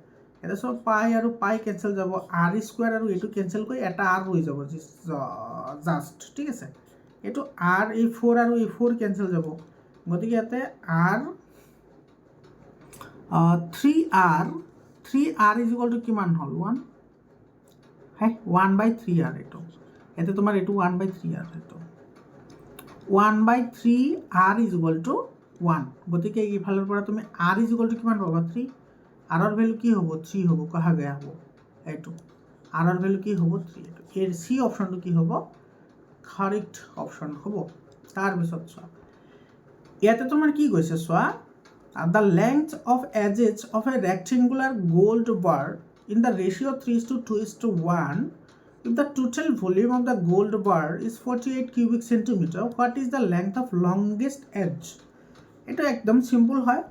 এটা সব পাই আৰু পাই কেনসেল যাব, r স্কোয়াৰ আৰু এইটো কেনসেল কৰি এটা r ৰৈ যাব জাস্ট, ঠিক আছে। এইটো r এই 4 আৰু এই 4 কেনসেল যাব, গতিকে ইয়াতে r 3r is equal two কিমান হ'ল 1, হ্যাঁ 1/3r। এইটো ইয়াতে তোমাৰ এইটো 1/3r, এইটো 1/3r ইজ ইকুয়াল টু 1। গতিকে এইফালৰ পৰা তুমি r ইজ ইকুয়াল টু কিমান পাবা 3, r ৰ ভ্যালু কি হ'ব 3 হ'ব, কহা গয়া হ'ব এইটো r ৰ ভ্যালু কি হ'ব 3। এইটো এৰ সি অপশনটো কি হ'ব কাৰেক্ট অপশন হ'ব। তাৰপিছত চোৱা ইয়াতে তোমাৰ কি কৈছে চোৱা, the length of edges of a rectangular gold bar in the ratio 3:2:1, if the total volume of the gold bar is 48 cubic centimeter, what is the length of longest edge? এটা একদম সিম্পল হয়।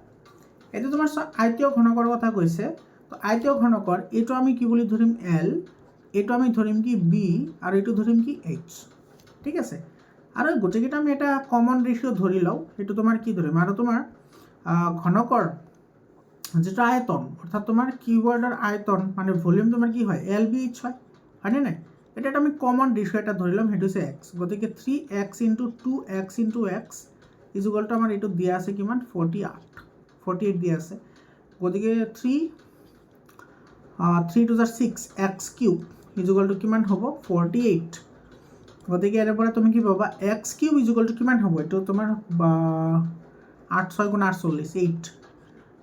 এটা তোমাৰ আয়তীয় ঘনকৰ কথা কৈছে। তো আয়তীয় ঘনকৰ এইটো আমি কি বুলি ধৰিম L, এইটো আমি ধৰিম কি B, আৰু এইটো ধৰিম কি H, ঠিক আছে। আৰু গোটেইকেইটা আমি এটা কমন ৰেচিঅ' ধৰি লওঁ, সেইটো তোমাৰ কি ধৰিম, আৰু তোমাৰ ঘনকৰ যেটা আয়তন অর্থাৎ তোমার কিউবর্ডের আয়তন মানে ভলিউম তোমার কি হয় LBH হয়, হয়নে নাই। এটা আমি কমন রেশিও এটা ধরিলাম, সেটা হচ্ছে x, গতিকে 3x × 2x × x is equal two আমার এইটো দিয়া আছে কিমান 48 দিয়া আছে, গতিকে 3 2 6 x³ ইজ ইকুয়াল টু কিমান হ'ব 48। গতিকে এর পৰা তুমি কি পাবা x³ ইজ ইকুয়াল টু কিমান হ'ব, এইটো তোমাৰ 8 6 × 8 40 8,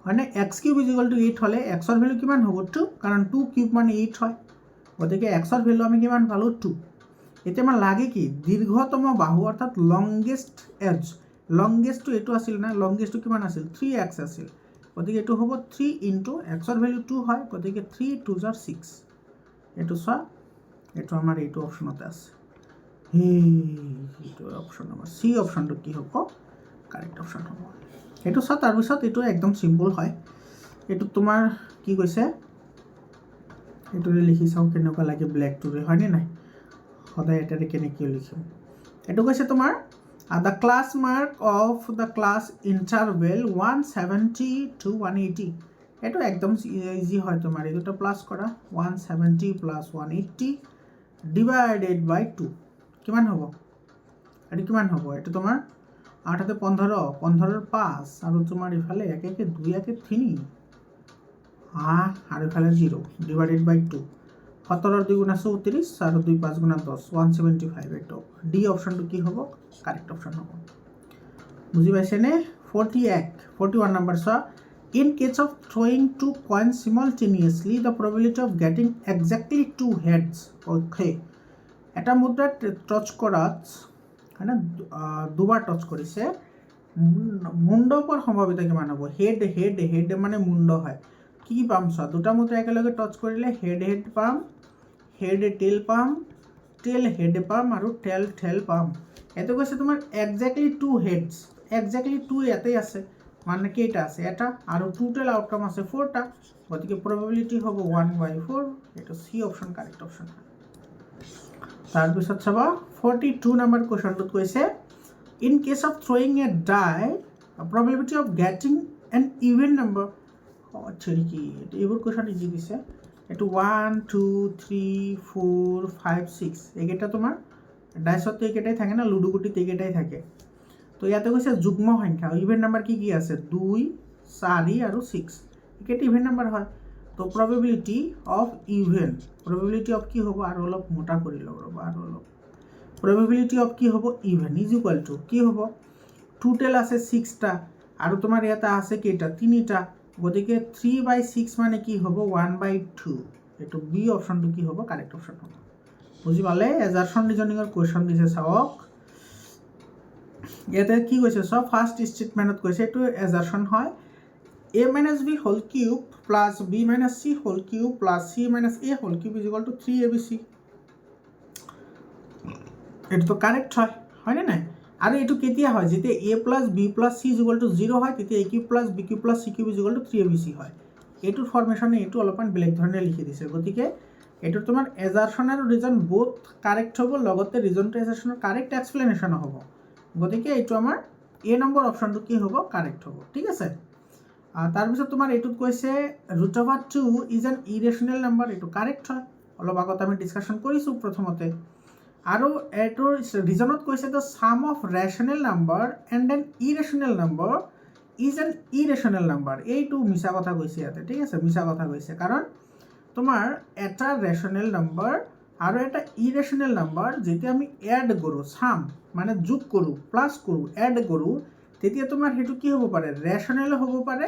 মানে x³ ইজ ইকুয়াল টু 8 হলে x ৰ ভ্যালু কিমান হ'ব 2, কাৰণ 2³ মানে 8 হয়, গতিকে x ৰ ভ্যালু আমি কিমান পালো 2। এতিয়া আমাৰ লাগে কি দীৰ্ঘতম বাহু অৰ্থাৎ লংগেষ্ট এজ, লংগেষ্টটো এইটো আছিল না, লংগেষ্টটো কিমান আছিল 3x আছিল, গতিকে এইটো হ'ব 3 × x ৰ ভ্যালু 2 হয়, গতিকে 3 2 6। এইটো চোৱা এইটো আমাৰ এইটো অপশনতে আছে, এইটো অপশন নম্বৰ সি অপশনটো কি হ'ব কাৰেক্ট অপশন হ'ব। এইটো চোৱা তাৰপিছত এইটো একদম সিম্পল হয়। এইটো তোমাৰ কি কৈছে, এইটোৰে লিখি চাওঁ কেনেকুৱা লাগে ব্লেকটোৰে, হয়নে নাই, সদায় এটাৰে কেনেকৈ লিখিম। এইটো কৈছে তোমাৰ the class mark of the class interval 170 to 180। এইটো একদম ইজি হয়, তোমাৰ এই দুটা প্লাছ কৰা 170 + 180 ডিভাইডেড বাই 2 কিমান হ'ব, এইটো কিমান হ'ব, এইটো তোমাৰ 8 × 15 15 ৰ 5 আৰু তোমাৰ ইফালে 1 1 2 1 3 আৰু ইফালে 0 ডিভাইডেড বাই 2 17 ৰ 2 × 34 আৰু 2 5 × 10 175। এইটো ডি অপশনটো কি হ'ব কারেক্ট অপশন হ'ব। বুঝি পাইছেনে। 41 নাম্বার চোৱা, in case of throwing 2 coins simultaneously the probability of getting exactly 2 heads, okay, এটা মুদ্রা টচ কৰাত হয়নে দুবাৰ টচ কৰিছে, মুণ্ড পোৱাৰ সম্ভাৱিতা কিমান হ'ব, হেড হেড হেড মানে মুণ্ড হয়, কি পাম চোৱা দুটা মুদ্ৰা একেলগে টচ কৰিলে হেড হেড পাম, হেড টেইল পাম, টেইল হেড পাম আৰু টেইল টেইল পাম। এইটো কৈছে তোমাৰ এক্সাক্টলি 2 হেডছ, এক্সাক্টলি 2 ইয়াতেই আছে, মানে কেইটা আছে এটা, আৰু টোটেল আউটকাম আছে 4টা, গতিকে প্ৰবাবিলিটি হ'ব 1/4। এইটো সি অপশন কাৰেক্ট অপশন। তাৰপিছত চাবা 42 নাম্বাৰ কুৱেশ্যনটোত কৈছে in case of throwing a die probability of getting an even number, আচ্ছা কি এইবোৰ কুৱেশ্যন ইজি দিছে। এইটো 1 2 3 4 5 6 এইকেইটা তোমাৰ ডাইচত এইকেইটাই থাকে না, লুডু গুটিত এইকেইটাই থাকে। তো ইয়াতে কৈছে যুগ্ম সংখ্যা, ইভেন নাম্বাৰ কি কি আছে 2 4 আৰু 6, এইকেইটা ইভেন নাম্বাৰ হয়। তো প্ৰবাবিলিটি অফ ইভেন, প্ৰবাবিলিটি অফ কি হ'ব আৰু অলপ মোটা কৰি লওঁ ৰ'বা, আৰু অলপ প্ৰবাবিলিটি অফ কি হ'ব ইভেন ইজ ইকুয়াল টু কি হ'ব টোটেল আছে 6টা আৰু তোমাৰ ইয়াতে আছে কেইটা 3টা, গতিকে 3/6 মানে কি হ'ব 1/2। এইটো বি অপশনটো কি হ'ব কারেক্ট অপশন হ'ব। বুঝি পালে। এজারশন ৰিজনিংৰ কুৱেশ্যন দিছে চাওক, ইয়াতে কি কৈছে চব ফাৰ্ষ্ট ষ্টেটমেণ্টত কৈছে এইটো এজাৰশন হয়, a - b whole cube plus b - c whole cube plus c - a whole cube is equal to 3abc। এটা তো কারেক্ট হয়, হয়নে নাই আৰু এইটো কেতিয়া হয় যেতিয়া a plus b plus c equal to 0 হয় তেতিয়া a cube plus b cube plus c cube equal to 3abc হয় এইটোৰ ফৰ্মেশ্যনে এইটো অলপমান বেলেগ ধৰণে লিখি দিছে গতিকে এইটো তোমাৰ এজাৰশ্যন আৰু ৰিজন বোথ কাৰেক্ট হ'ব লগতে ৰিজন টু এজাৰশ্যনৰ কাৰেক্ট এক্সপ্লেনেশ্যন হ'ব গতিকে এইটো আমাৰ এ নম্বৰ অপশ্যনটো কি হ'ব কাৰেক্ট হ'ব ঠিক আছে তাৰপিছত তোমাৰ এইটোত কৈছে √2 ইজ এন ইৰেশ্যনেল নাম্বাৰ এইটো কাৰেক্ট হয় অলপ আগত আমি ডিছকাশ্যন কৰিছোঁ প্ৰথমতে আৰু এইটোৰ ৰিজনত কৈছে the sum of rational number and an irrational number is an irrational number এইটো মিছা কথা কৈছে ইয়াতে ঠিক আছে মিছা কথা কৈছে কাৰণ তোমাৰ এটা ৰেশ্যনেল নাম্বাৰ আৰু এটা ইৰেশ্যনেল নাম্বাৰ যেতিয়া আমি এড কৰোঁ ছাম মানে যোগ কৰোঁ প্লাছ কৰোঁ এড কৰোঁ তেতিয়া তোমাৰ সেইটো কি হ'ব পাৰে ৰেশ্যনেলো হ'ব পাৰে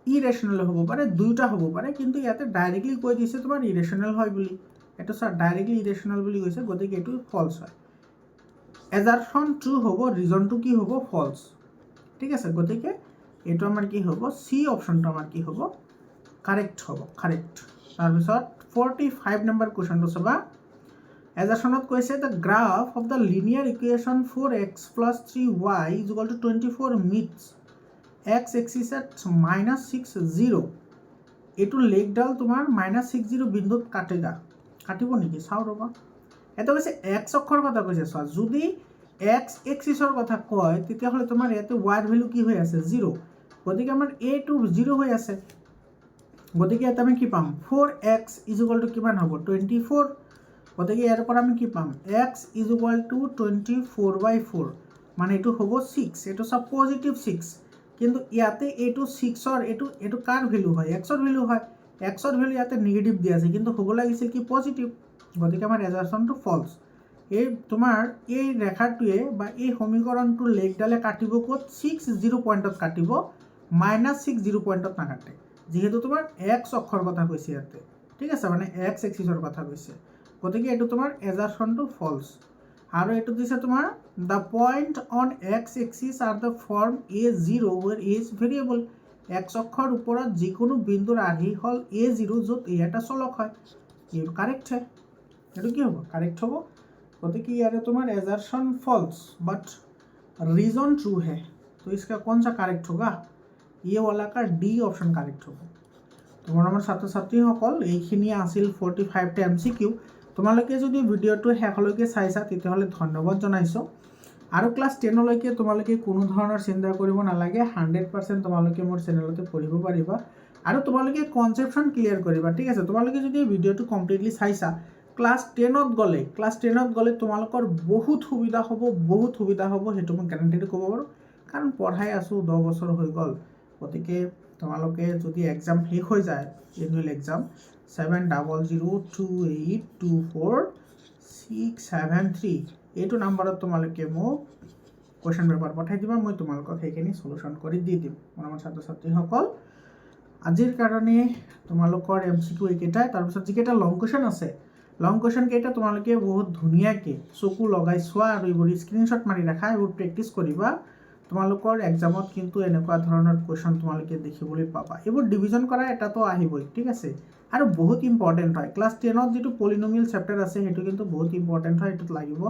ইৰেশ্যনেলো হ'ব পাৰে দুয়োটা হ'ব পাৰে কিন্তু ইয়াতে ডাইৰেক্টলি কৈ দিছে তোমাৰ ইৰেশ্যনেল হয় বুলি এইটো স্যাৰ ডাইৰেক্টলি ইৰেশ্যনেল বুলি কৈছে গতিকে এইটো ফলছ হয় এজাৰশ্যন ট্ৰু হ'ব ৰিজনটো কি হ'ব ফলছ ঠিক আছে গতিকে এইটো আমাৰ কি হ'ব চি অপশ্যনটো আমাৰ কি হ'ব কাৰেক্ট হ'ব কাৰেক্ট তাৰপিছত 45 নম্বৰ কুৱেশ্যনটো চাবা এজাৰশ্যনত কৈছে the graph of the linear equation 4x + 3y = 24 Mitch x axis at -6 0 এইটো লেগডাল তোমাৰ -60 বিন্দুত কাটিব নেকি চাওঁ ৰ'বা এটা কৈছে এক্স অক্ষৰ কথা কৈছে চোৱা যদি এক্স এক্সিছৰ কথা কয় তেতিয়াহ'লে তোমাৰ ইয়াতে ৱাইৰ ভেলু কি হৈ আছে 0 গতিকে আমাৰ এটো 0 হৈ আছে গতিকে ইয়াতে আমি কি পাম 4x = কিমান হ'ব 24 গতিকে ইয়াৰ পৰা আমি কি পাম x = 24/4 মানে এইটো হ'ব 6 এইটো সব পজিটিভ 6 কিন্তু ইয়াতে এইটো 6ৰ এইটো কাৰ ভ্যালু হয় xৰ ভ্যালু হয় xৰ ভ্যালু ইয়াতে নেগেটিভ দিয়া আছে কিন্তু হ'ব লাগিছিল কি পজিটিভ গতিকে আমাৰ এজাৰশ্যনটো ফলছ এই তোমাৰ এই ৰেখাটোৱে বা এই সমীকৰণটোৰ লেগডালে কাটিব ক'ত 60 পইণ্টত কাটিব -60 পইণ্টত নাকাটে যেহেতু তোমাৰ x অক্ষৰ কথা কৈছে ইয়াতে ঠিক আছে মানে x এক্সিছৰ কথা কৈছে গতিকে এইটো তোমাৰ এজাৰশ্যনটো ফলছ আৰু এইটো দিছে তোমাৰ the point on x axis are the form a0 ৱেৰ a is variable x অক্ষৰ ওপৰত যিকোনো বিন্দুৰ আৰ্হি হ'ল a0 য'ত a এটা চলক হয় এইটো কাৰেক্ট হয় এইটো কি হ'ব কাৰেক্ট হ'ব गतिके यार तुम्हारा assertion false but reason true है तो इसका कौन सा करेक्ट होगा ये वाला का डी ऑप्शन करेक्ट होगा तुम्हारा आमार छात्र छात्री सकल এইখিনি আছিল 45 টা এমসিকিউ তোমালোকে যদি ভিডিওটো শেষলৈকে চাইছা তেতিয়াহ'লে ধন্যবাদ জনাইছো আৰু ক্লাস 10 লৈকে তোমালোকে কোনো ধৰণৰ চিন্তা কৰিব নালাগে 100% তোমালোকে মোৰ চেনেলতে পঢ়িব পাৰিবা আৰু তোমালোকে কনসেপশন ক্লিয়াৰ কৰিবা ঠিক আছে তোমালোকে যদি ভিডিওটো কমপ্লিটলি চাইছা ক্লাস 10ত গ'লে তোমালোকৰ বহুত সুবিধা হ'ব সেইটো মই গ্যাৰান্টিটো ক'ব পাৰোঁ কাৰণ পঢ়াই আছোঁ 10 বছৰ হৈ গ'ল গতিকে তোমালোকে যদি এক্সাম শেষ হৈ যায় এনুৱেল এক্সাম 7002282467 এইটো নম্বৰত তোমালোকে মোক কোৱেশ্চন পেপাৰ পঠাই দিবা মই তোমালোকক সেইখিনি সলিউশন কৰি দি দিম আমাৰ ছাত্ৰ ছাত্ৰীসকল আজিৰ কাৰণে তোমালোকৰ এমসিকিউ এইকেইটাই তাৰপিছত যিকেইটা লং কোৱেশ্চন আছে লং কোৱেশ্চন কেইটা তোমালোকে বহুত ধুনীয়াকৈ চকু লগাই চোৱা আৰু এইবোৰ স্ক্ৰীনশ্বট মাৰি ৰাখা এইবোৰ প্ৰেক্টিছ কৰিবা তোমালোকৰ এক্সামত কিন্তু এনেকুৱা ধৰণৰ কোৱেশ্চন তোমালোকে দেখিবলৈ পাবা এইবোৰ ডিভিজন কৰা এটাতো আহিবই ঠিক আছে আৰু বহুত ইম্পৰ্টেন্ট হয় ক্লাস 10ত যেটো পলিনোমিয়েল চেপ্টাৰ আছে হেতু কিন্তু বহুত ইম্পৰ্টেন্ট হয় এটোত লাগিব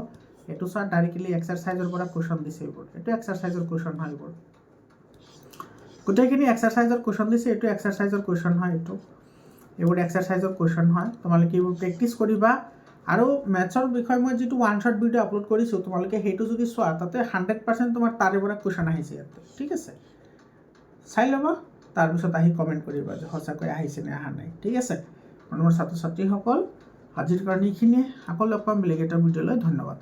এটো স্যাৰ ডাইৰেক্টলি এক্সাৰসাইজৰ পৰা কোৱেশ্চন দিছে এইবোৰ এটো এক্সাৰসাইজৰ কোৱেশ্চন হয় এইবোৰ গোটেইখিনি এক্সাৰসাইজৰ কোৱেশ্চন দিছে এটো এক্সাৰসাইজৰ কোৱেশ্চন হয় এটো এইবোৰ এক্সাৰসাইজৰ কোৱেশ্চন হয় তোমালোকে এইবোৰ প্ৰেক্টিছ কৰিবা আৰু ম্যাথছৰ বিষয় মই যেটো ওয়ান শট ভিডিও আপলোড কৰিছো তোমালোকে হেতু যদি চোৱা তাতে 100% তোমাৰ তাৰে পৰা কোৱেশ্চন আহিছে ইয়াতে ঠিক আছে চাই লবা তাৰ পিছত আহি কমেন্ট কৰিবা যে সঁচাকৈ আহিছে নে আহা নাই ঠিক আছে মোৰ ছাত্ৰ ছাত্ৰীসকল আজিৰ কাৰণে এইখিনি আকৌ লগ পাম বেলেগ এটা ভিডিঅ'লৈ ধন্যবাদ